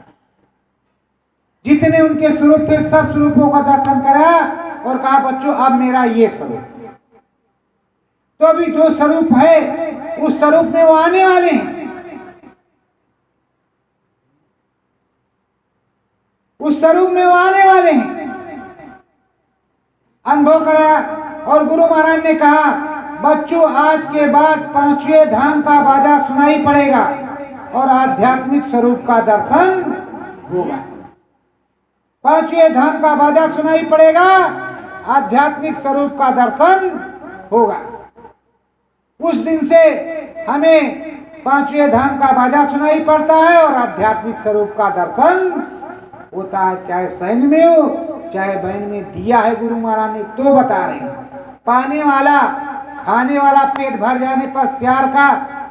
जितने उनके स्वरूप थे सब स्वरूपों का दर्शन कराया, और कहा बच्चों अब मेरा ये स्वरूप। तो अभी जो स्वरूप है उस स्वरूप में वो आने वाले हैं, उस स्वरूप में वो आने वाले हैं। अनुभव कराया, और गुरु महाराज ने कहा बच्चों आज के बाद 5वें धाम का बाजा सुनाई पड़ेगा और आध्यात्मिक स्वरूप का दर्शन होगा। 5वें धाम का बाजा सुनाई पड़ेगा, आध्यात्मिक स्वरूप का दर्शन होगा। उस दिन से हमें 5वें धाम का बाजा सुनाई पड़ता है और आध्यात्मिक स्वरूप का दर्शन होता है, चाहे सैन में हो चाहे बहन में। दिया है गुरु महाराज ने तो बता रहे हैं, पाने वाला खाने वाला पेट भर जाने पर प्यार का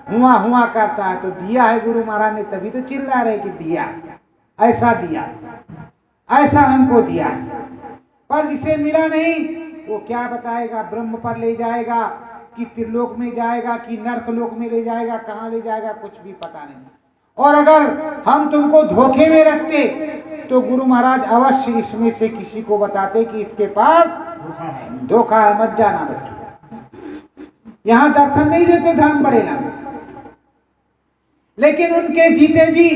हुआ हुआ करता है, तो दिया है गुरु महाराज ने, तभी तो चिल्ला रहे कि दिया, ऐसा दिया, ऐसा हमको दिया। पर जिसे मिला नहीं वो क्या बताएगा, ब्रह्म पर ले जाएगा कि त्रिलोक में जाएगा कि नर्क लोक में ले जाएगा, कहाँ ले जाएगा कुछ भी पता नहीं। और अगर हम तुमको धोखे में रखते तो गुरु महाराज अवश्य इसमें से किसी को बताते कि इसके पास धोखा है, मत जाना बच्चों। यहां दर्शन नहीं देते धर्म बढ़ेगा। लेकिन उनके जीते जी,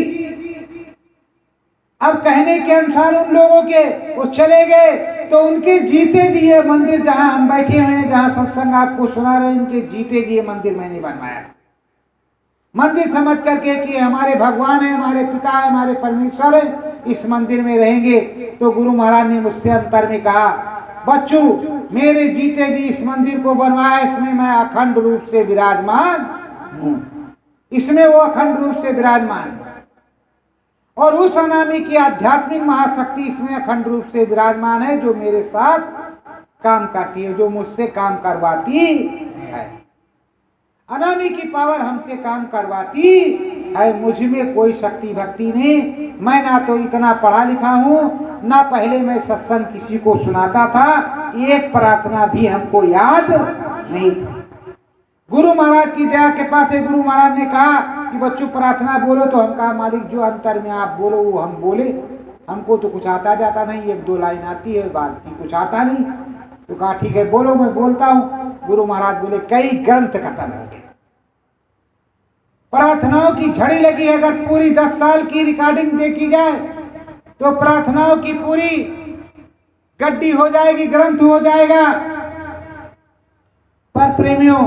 अब कहने के अनुसार उन लोगों के वो चले गए, तो उनके जीते दिए मंदिर जहां हम बैठे हुए हैं, जहां सत्संग आपको सुना रहे, इनके जीते दिए मंदिर मैंने बनवाया। मंदिर समझ करके कि हमारे भगवान है, हमारे पिता है, हमारे परमेश्वर है, इस मंदिर में रहेंगे। तो गुरु महाराज ने मुझसे अंतर में कहा, बच्चू मेरे जीते जी इस मंदिर को बनवाया, इसमें मैं अखंड रूप से विराजमान हूं। इसमें वो अखंड रूप से विराजमान है और उस अनामी की आध्यात्मिक महाशक्ति इसमें अखंड रूप से विराजमान है, जो मेरे साथ काम करती है, जो मुझसे काम करवाती है। अनामी की पावर हमसे काम करवाती है। मुझ में कोई शक्ति भक्ति नहीं। मैं ना तो इतना पढ़ा लिखा हूं, ना पहले मैं सत्संग किसी को सुनाता था, एक प्रार्थना भी हमको याद नहीं। गुरु महाराज की दया के पास गुरु महाराज ने कहा कि बच्चों प्रार्थना बोलो, तो हम कहा मालिक जो अंतर में आप बोलो वो हम बोले, हमको तो कुछ आता जाता नहीं, एक दो लाइन आती है, बाकी कुछ आता नहीं। तो कहा ठीक है बोलो, मैं बोलता हूं। गुरु महाराज बोले कई ग्रंथ खत्म हो गए, प्रार्थनाओं की झड़ी लगी। अगर पूरी 10 साल की रिकॉर्डिंग देखी जाए तो प्रार्थनाओं की पूरी गड्डी हो जाएगी, ग्रंथ हो जाएगा। पर प्रेमियों,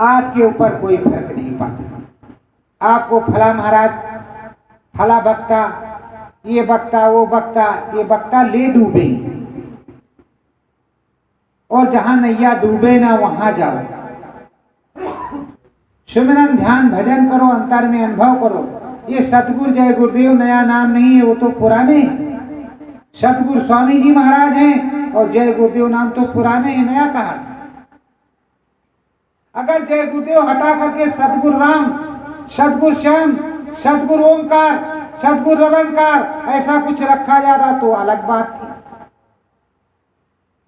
आपके ऊपर कोई फर्क नहीं पड़ता। आपको फला महाराज, फला वक्ता, ये वक्ता, वो वक्ता, ये वक्ता ले डूबे, और जहां नैया डूबे ना वहां जाओ। सिमरन ध्यान भजन करो, अंतर में अनुभव करो। ये सतगुरु जय गुरुदेव नया नाम नहीं है, वो तो पुराने हैं। सतगुरु स्वामी जी महाराज हैं और जय गुरुदेव नाम तो पुराने हैं, नया कहा। अगर जय गुरुदेव हटा करके सतगुरु राम, सतगुरु श्याम, सतगुरु ओंकार, सतगुरु निरंकार ऐसा कुछ रखा जाता तो अलग बात थी।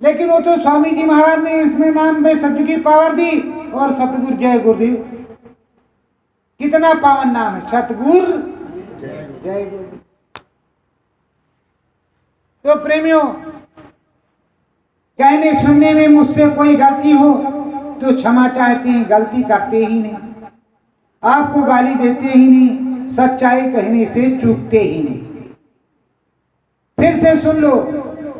लेकिन वो तो स्वामी जी महाराज ने इसमें नाम में सत्य की पावर दी, और सतगुरु जय गुरुदेव कितना पावन नाम है, सतगुरु जय गुरुदेव। तो प्रेमियों, कहने सुनने में मुझसे कोई गलती हो तो क्षमा चाहते हैं, गलती करते ही नहीं, आपको गाली देते ही नहीं, सच्चाई कहने से चूकते ही नहीं। फिर से सुन लो,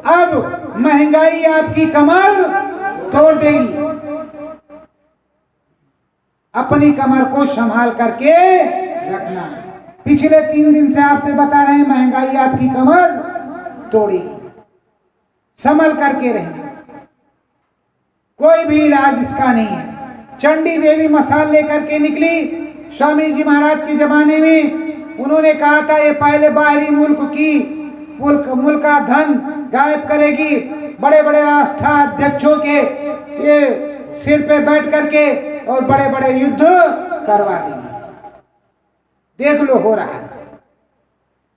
अब महंगाई आपकी कमर तोड़ देगी। अपनी कमर को संभाल करके रखना। पिछले 3 दिन से आपसे बता रहे हैं, महंगाई आपकी कमर तोड़ी, संभल करके रहें। कोई भी इलाज इसका नहीं है। चंडी देवी मसाल लेकर के निकली स्वामी जी महाराज के जमाने में। उन्होंने कहा था ये पहले बाहरी मुल्क का धन गायब करेगी, बड़े बड़े आस्था अध्यक्षों के ये सिर पे बैठ करके और बड़े बड़े युद्ध करवा देंगे। देख लो हो रहा है।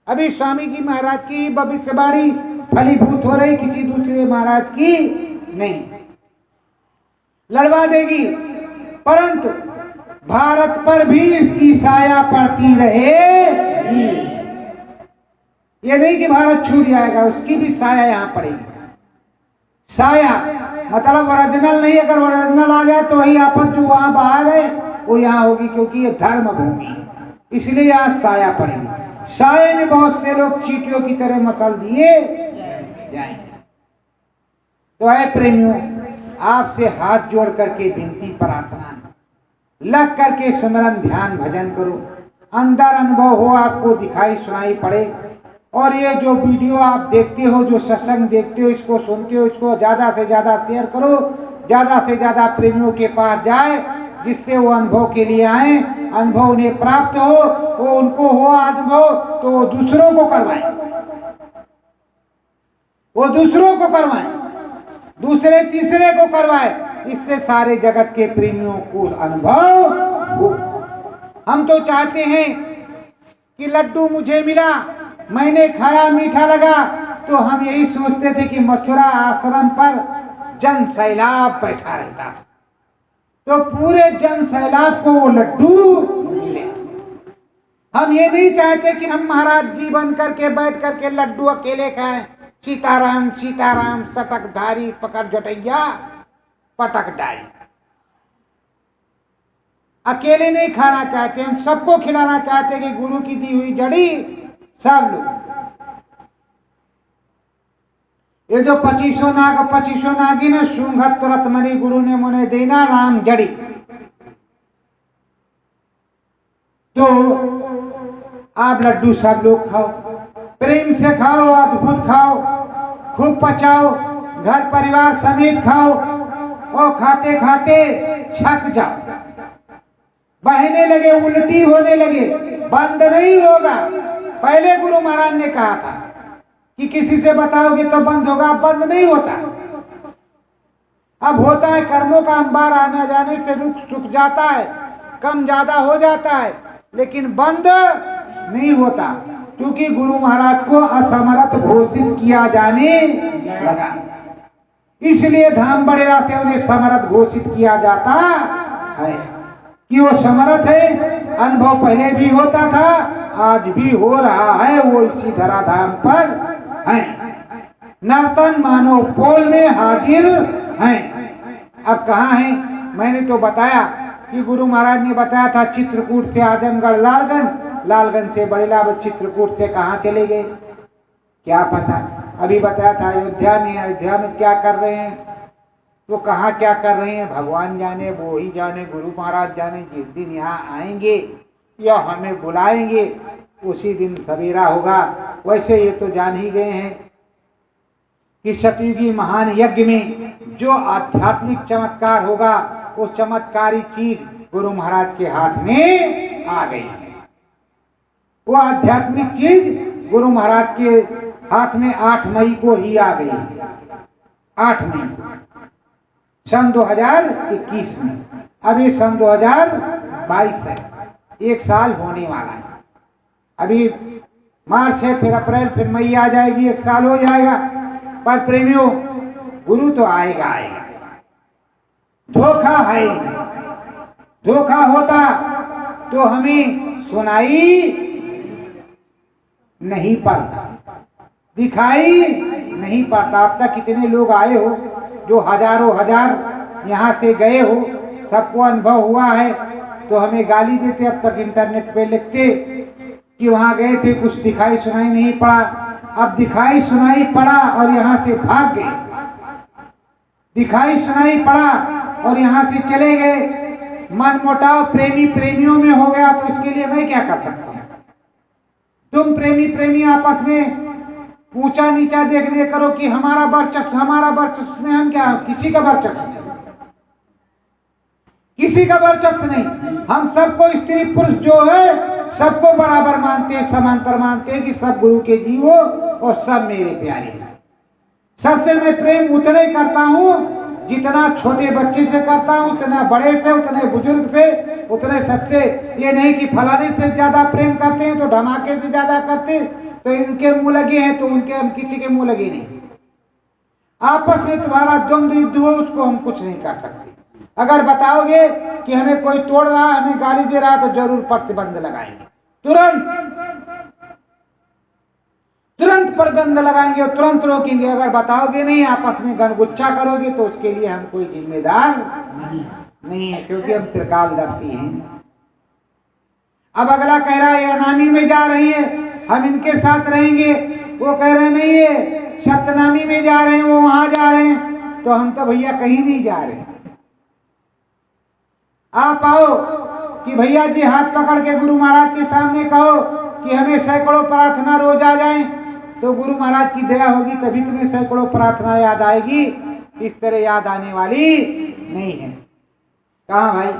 अभी स्वामी जी महाराज की भविष्यवाणी फलीभूत हो रही, किसी दूसरे महाराज की नहीं। लड़वा देगी, परंतु भारत पर भी इसकी साया पड़ती रहेगी। ये नहीं कि भारत छूट जाएगा, उसकी भी साया यहां पड़ेगी। साया मतलब ओरिजिनल नहीं, अगर ओरिजिनल आ जाए तो वही आपस जो वहां बाहर है वो यहाँ होगी, क्योंकि ये धर्म भूमि है, इसलिए यहाँ साया पड़ेगी। साये में बहुत से लोग चींटियों की तरह मसल दिए जाएंगे। तो है प्रेमियों, आपसे हाथ जोड़ करके विनती प्रार्थना, लग करके सिमरन ध्यान भजन करो। अंदर अनुभव हो, आपको दिखाई सुनाई पड़े। और ये जो वीडियो आप देखते हो, जो सत्संग देखते हो, इसको सुनते हो, इसको ज्यादा से ज्यादा शेयर करो, ज्यादा से ज्यादा प्रेमियों के पास जाए, जिससे वो अनुभव के लिए आए, अनुभव उन्हें प्राप्त हो, वो उनको हो अनुभव, तो वो दूसरों को करवाएं, वो दूसरों को करवाएं, दूसरे तीसरे को करवाए। इससे सारे जगत के प्रेमियों को अनुभव हो। हम तो चाहते हैं कि लड्डू मुझे मिला, मैंने खाया, मीठा लगा, तो हम यही सोचते थे कि मथुरा आश्रम पर जन सैलाब बैठा रहता, तो पूरे जन सैलाब को वो लड्डू मिले। हम ये नहीं चाहते कि हम महाराज जी बन करके बैठ करके लड्डू अकेले खाएं, सीताराम सीताराम सटकधारी पकड़ जटैया पटक डाई। अकेले नहीं खाना चाहते, हम सबको खिलाना चाहते कि गुरु की दी हुई जड़ी सब लोग। ये जो 25 नागी ने शुंघत तुरत मरी गुरु ने मुने देना राम जड़ी। तो आप लड्डू सब लोग खाओ, प्रेम से खाओ, अद्भुत खाओ, खूब पचाओ, घर परिवार समेत खाओ और खाते खाते छक जाओ, बहने लगे, उल्टी होने लगे, बंद नहीं होगा। पहले गुरु महाराज ने कहा था कि किसी से बताओगे तो बंद होगा, बंद नहीं होता। अब होता है कर्मों का अंबार आने जाने से रुक जाता है, कम ज्यादा हो जाता है, लेकिन बंद नहीं होता, क्योंकि गुरु महाराज को असमर्थ घोषित किया जाने लगा। इसलिए धाम बड़ेरा से उन्हें समर्थ घोषित किया जाता है कि वो समर्थ है। अनुभव पहले भी होता था, आज भी हो रहा है, वो इसी धराधाम पर है। नर्तन मानो पोल में हाजिर हैं। अब कहाँ है? मैंने तो बताया कि गुरु महाराज ने बताया था चित्रकूट से आजमगढ़ लालगंज, लालगंज से बड़ेला, चित्रकूट से कहाँ चले गए क्या पता। अभी बताया था अयोध्या में, अयोध्या में क्या कर रहे हैं, तो कहाँ क्या कर रहे हैं भगवान जाने, वो ही जाने, गुरु महाराज जाने। जिस दिन यहाँ आएंगे या हमें बुलाएंगे उसी दिन सवेरा होगा। वैसे ये तो जान ही गए हैं कि सतयुगी महान यज्ञ में जो आध्यात्मिक चमत्कार होगा, वो चमत्कारी चीज गुरु महाराज के हाथ में आ गई है। वो आध्यात्मिक चीज गुरु महाराज के हाथ में 8 मई को ही आ गई। 8 मई सन 2021 में, अभी सन 2022 है, 1 साल होने वाला है। अभी मार्च है, फिर अप्रैल, फिर मई आ जाएगी, 1 साल हो जाएगा। पर प्रेमियों, गुरु तो आएगा आएगा, धोखा है। धोखा होता तो हमें सुनाई नहीं पड़ता, दिखाई नहीं पड़ता। अब तक कितने लोग आए हो जो हजारों हजार यहाँ से गए हो, सबको अनुभव हुआ है, तो हमें गाली देते। अब तक इंटरनेट पे लिखते कि वहां गए थे, कुछ दिखाई सुनाई नहीं पड़ा। अब दिखाई सुनाई पड़ा और यहाँ से भाग गए, दिखाई सुनाई पड़ा और यहाँ से चले गए। मन मुटाव प्रेमी प्रेमियों में हो गया, तो इसके लिए मैं क्या कर सकता हूँ? तुम प्रेमी प्रेमी आपस में ऊंचा नीचा देखने करो कि हमारा वर्चस्व, हमारा वर्चस्व में हम क्या, किसी का वर्चस्व नहीं, किसी का वर्चस्व नहीं। हम सबको स्त्री पुरुष जो है सबको बराबर मानते हैं, समांतर मानते हैं कि सब गुरु के जीव हो और सब मेरे प्यारे हैं। सबसे मैं प्रेम उतने करता हूँ जितना छोटे बच्चे से करता हूँ, उतना बड़े से, उतने बुजुर्ग से, उतने सबसे। ये नहीं कि फलाने से ज्यादा प्रेम करते हैं तो धमाके से ज्यादा करते, तो इनके मुंह लगे हैं तो उनके, हम किसी के मुंह लगे नहीं। आपस में तुम्हारा द्वंद्व युद्ध हो, उसको हम कुछ नहीं कर सकते। अगर बताओगे कि हमें कोई तोड़ रहा है, हमें गाली दे रहा है, तो जरूर प्रतिबंध लगाएंगे, तुरंत प्रतिबंध लगाएंगे और तुरंत रोकेंगे। अगर बताओगे नहीं, आपस में गनगुच्छा करोगे, तो उसके लिए हम कोई जिम्मेदार नहीं है, क्योंकि हम त्रिकालदर्शी हैं। अब अगला कह रहा है अनामी में जा रही है, हम इनके साथ रहेंगे। वो कह रहे नहीं है सप्तनामी में जा रहे हैं, वो वहां जा रहे हैं, तो हम तो भैया कहीं नहीं जा रहे। आप आओ कि भैया जी हाथ पकड़ के गुरु महाराज के सामने कहो कि हमें सैकड़ों प्रार्थना रोज आ जाए, तो गुरु महाराज की दया होगी, तभी तुम्हें सैकड़ों प्रार्थना याद आएगी। इस तरह याद आने वाली नहीं है। कहाँ भाई?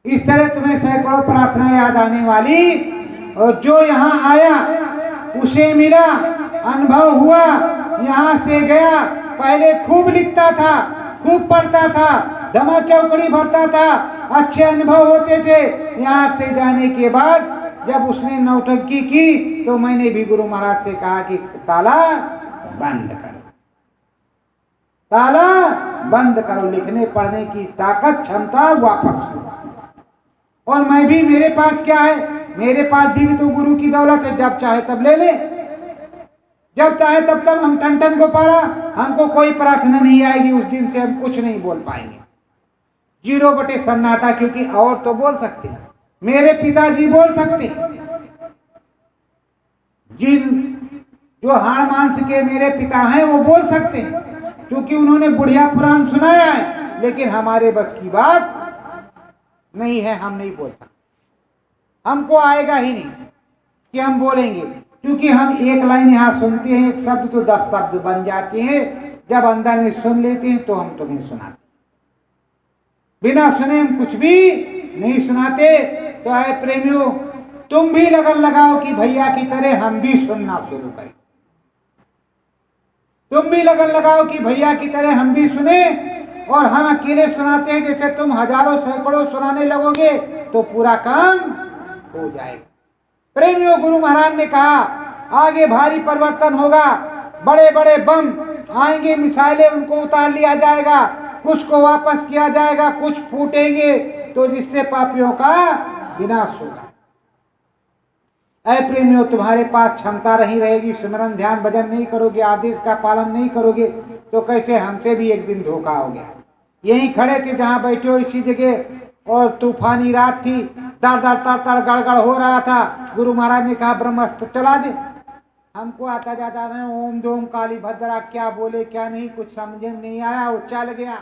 इस तरह तुम्हें सैकड़ों प्रार्थना याद आने वाली, और जो यहाँ आया उसे मिला, अनुभव हुआ, यहाँ से गया। पहले खूब लिखता था, खूब पढ़ता था, धमा चौकड़ी भरता था, अच्छे अनुभव होते थे। यहाँ से जाने के बाद जब उसने नौटंकी की, तो मैंने भी गुरु महाराज से कहा कि ताला बंद करो, ताला बंद करो, लिखने पढ़ने की ताकत क्षमता वापस। और मैं भी, मेरे पास क्या है, मेरे पास भी तो गुरु की दौलत है, जब चाहे तब ले ले, जब चाहे तब तक हम टन टन को पारा, हमको कोई प्रार्थना नहीं आएगी, उस दिन से हम कुछ नहीं बोल पाएंगे। 0 बटे सन्नाटा, क्योंकि और तो बोल सकते, मेरे पिताजी बोल सकते, जिन जो हाड़ मांस के मेरे पिता हैं वो बोल सकते हैं, क्योंकि उन्होंने बुढ़िया पुराण सुनाया है, लेकिन हमारे बस की बात नहीं है, हम नहीं बोल सकते, हमको आएगा ही नहीं कि हम बोलेंगे, क्योंकि हम एक लाइन यहाँ सुनते हैं, एक शब्द तो 10 शब्द बन जाते हैं, जब अंदर में सुन लेते हैं तो हम तुम्हें सुनाते, बिना सुने हम कुछ भी नहीं सुनाते। तो आए प्रेमियों, तुम भी लगन लगाओ कि भैया की तरह हम भी सुनना शुरू करें, तुम भी लगन लगाओ कि भैया की तरह हम भी सुने, और हम अकेले सुनाते हैं, जैसे तुम हजारों सैकड़ों सुनाने लगोगे तो पूरा काम हो जाएगा। प्रेमियों, गुरु महाराज ने कहा आगे भारी परिवर्तन होगा, बड़े बड़े बम आएंगे, मिसाइलें, उनको उतार लिया जाएगा, कुछ को वापस किया जाएगा, कुछ फूटेंगे, तो जिससे पापियों का विनाश होगा। ऐ प्रेमियों, तुम्हारे पास क्षमता नहीं रहेगी, सिमरन ध्यान भजन नहीं करोगे, आदेश का पालन नहीं करोगे, तो कैसे, हमसे भी एक दिन धोखा हो गया। यहीं खड़े थे जहां बैठे हो इसी जगह, और तूफानी रात थी, दर दर तर तर गड़गड़ हो रहा था। गुरु महाराज ने कहा ब्रह्मास्त्र चला दे। हमको आता जाता रहे, ओम दोम काली भद्रा, क्या बोले क्या नहीं, कुछ समझ में नहीं आया, वो चल गया,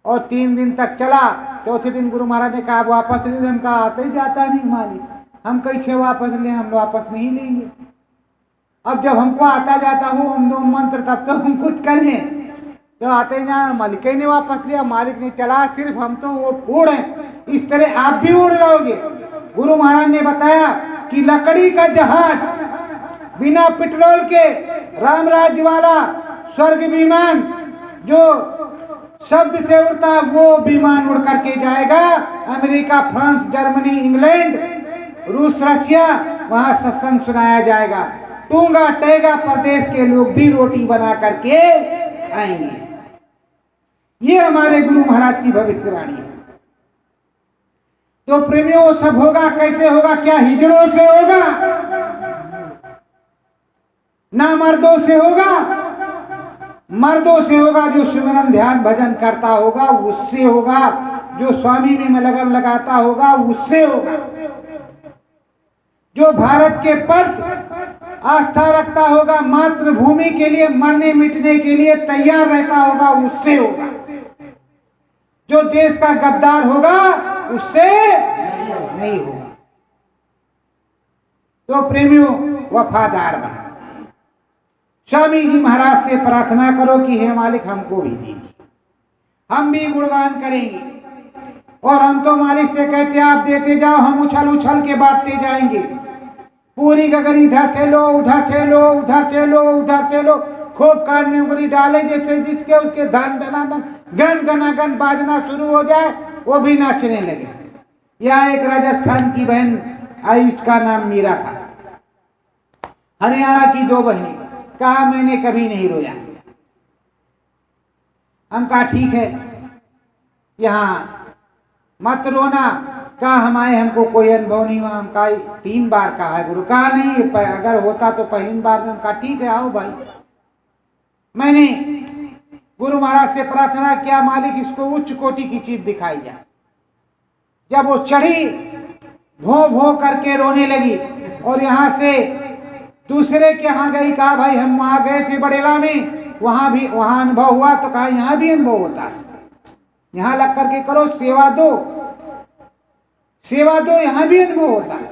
और 3 दिन तक चला। चौथे दिन गुरु महाराज ने कहा वापस ले, हम कहा आते ही जाता नहीं मालिक, हम कैसे वापस लें, हम वापस नहीं लेंगे। अब जब हमको आता जाता हूँ ओम दोम मंत्र, तब तो हम कुछ करें, तो आते ही ना, मालिक ने वापस लिया, मालिक ने चला, सिर्फ हम तो वो उड़ हैं। इस तरह आप भी उड़ रहोगे। गुरु महाराज ने बताया कि लकड़ी का जहाज बिना पेट्रोल के, राम राज्य वाला स्वर्ग विमान जो शब्द से उड़ता, वो विमान उड़ करके जाएगा अमेरिका, फ्रांस, जर्मनी, इंग्लैंड, रूस, रशिया, वहां सत्संग सुनाया जाएगा। टूंगा टेगा प्रदेश के लोग भी रोटी बना करके आएंगे। ये हमारे गुरु महाराज की भविष्यवाणी है। तो प्रेमियों, वो सब होगा, कैसे होगा, क्या हिजड़ों से होगा, ना मर्दों से होगा, मर्दों से होगा जो सिमरन ध्यान भजन करता होगा, उससे होगा, जो स्वामी में लगन लगाता होगा, उससे होगा, जो भारत के पर आस्था रखता होगा, मातृभूमि के लिए मरने मिटने के लिए तैयार रहता होगा, उससे होगा, जो देश का गद्दार होगा उससे नहीं होगा। तो प्रेमियों, वफादार बनो। स्वामी जी महाराज से प्रार्थना करो कि हे मालिक हमको भी दीजिए, हम भी गुणगान करेंगे, और हम तो मालिक से कहते आप देते जाओ, हम उछल उछल के बांटते जाएंगे। पूरी गगन इधर से लो, उधर से लो, उधर से लो, उधर से लो, खूब कान में उंगली डाले, जैसे जिसके उसके धन धनाधन गन गनागन बाजना शुरू हो जाए, वो भी नाचने लगे। यहाँ एक राजस्थान की बहन आई, उसका नाम मीरा था, हरियाणा की 2 बहनें, कहा मैंने कभी नहीं रोया। हम कहा ठीक है, यहाँ मत रोना, कहा हमारे हमको कोई अनुभव नहीं हुआ। हम कहा 3 बार कहा है गुरु, कहा नहीं, अगर होता तो पहली बार में। हम कहा ठीक है, आओ भाई। मैंने गुरु महाराज से प्रार्थना किया, मालिक इसको उच्च कोटि की चीज दिखाई जाए। जब वो चढ़ी, भो भो करके रोने लगी, और यहाँ से दूसरे के यहाँ गई, कहा भाई हम वहां गए थे बड़ेला में, वहां अनुभव हुआ, तो कहा यहाँ भी अनुभव होता है, यहाँ लग करके करो, सेवा दो, सेवा दो, यहाँ भी अनुभव होता है।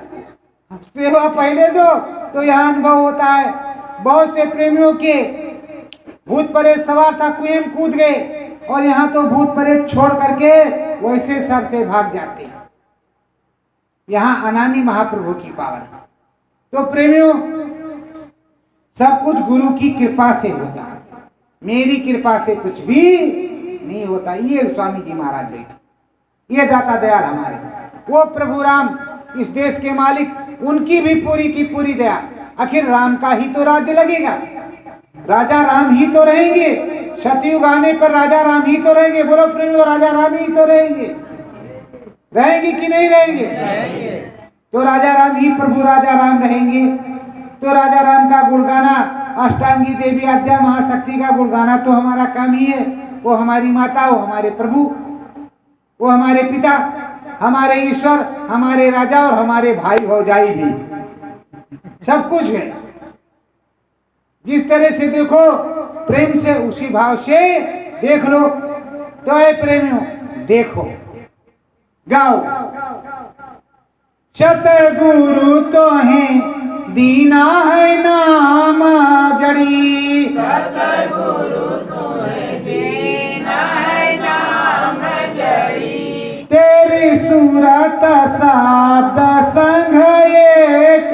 सेवा पहले दो तो यहाँ अनुभव होता है। बहुत से प्रेमियों के भूत प्रेत सवार था, कुएं में कूद गए, और यहाँ तो भूत प्रेत छोड़ करके वैसे सर से भाग जाते हैं। यहाँ अनानी महाप्रभु की पावन। तो प्रेमियों, सब कुछ गुरु की कृपा से होता है, मेरी कृपा से कुछ भी नहीं होता। ये स्वामी जी महाराज देखा, ये दाता दयाल हमारे, वो प्रभु राम इस देश के मालिक, उनकी भी पूरी की पूरी दया। आखिर राम का ही तो राज्य लगेगा, राजा राम ही तो रहेंगे, सतयुग आने पर राजा राम ही तो रहेंगे। बोलो प्रेमियों, राजा राम ही तो रहेंगे। रहेंगे कि नहीं रहेंगे? तो राजा राम ही प्रभु राजा राम रहेंगे। तो राजा राम का गुण गाना, अष्टांगी देवी आद्या महाशक्ति का गुण गाना तो हमारा काम ही है। वो हमारी माता, वो हमारे प्रभु, वो हमारे पिता, हमारे ईश्वर, हमारे राजा और हमारे भाई भौजाई भी, सब कुछ है। जिस तरह से देखो प्रेम से, उसी भाव से देख लो। तो है प्रेमियों, देखो, गाओ। सतगुरु तो है दीना है नाम जड़ी, सतगुरु तो है दीना है नाम जड़ी, तेरी सूरत शब्द संग एक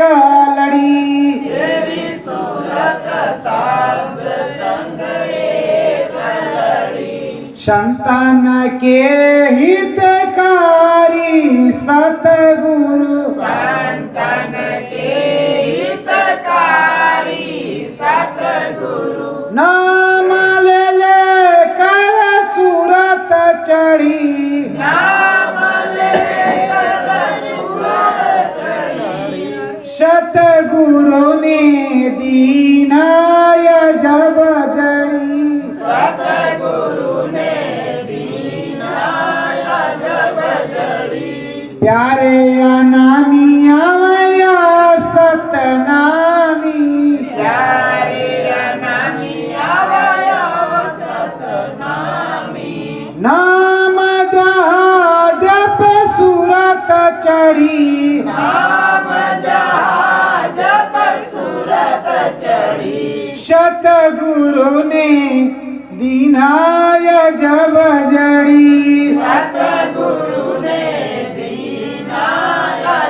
लड़ी, तेरी सूरत शब्द संग एक लड़ी, संतान के हितकारी सतगुरु, संतन के हितकारी सतगुरु, नाम ले कर सूरत चढ़ी, नाम लेकर सूरत चढ़ी, सतगुरु ने दीनाय जब जड़ी, सतगुरु ने दीना जब जड़ी, प्यारे अनामी आया सतनामी, प्यारे अनामी आया सतनामी, नाम जहाँ जप सूरत चढ़ी, नाम जहाँ जप सूरत चढ़ी, सतगुरु ने दीनाय जब जड़ी, सतगुरु ने दीना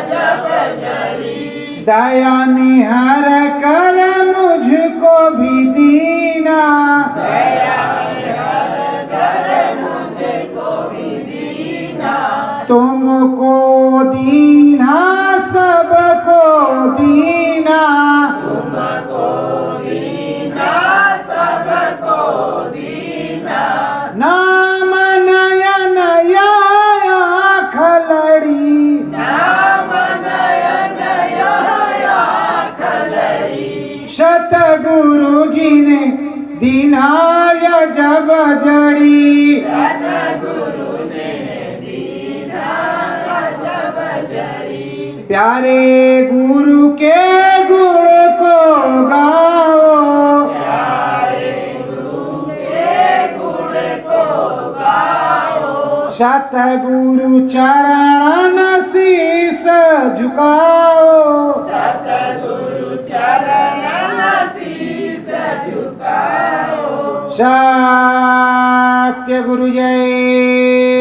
जब जड़ी, दया निहार कर मुझको भी दीना, दया कर मुझको भी दीना, तुमको दीना सबको दीना, तुमको दीना सबको दीना, नाम नयन आँख लड़ी, नाम नयन आँख लड़ी, सतगुरु जी ने दीनाय जब जड़ी, सतगुरु ने दीना जब जड़ी, प्यारे गुरु के गुण को गाओ, प्यारे गुरु के गुण को गाओ, सतगुरु चरण शीस झुकाओ, सतगुरु चरण शीस झुकाओ, सत्य गुरु जय।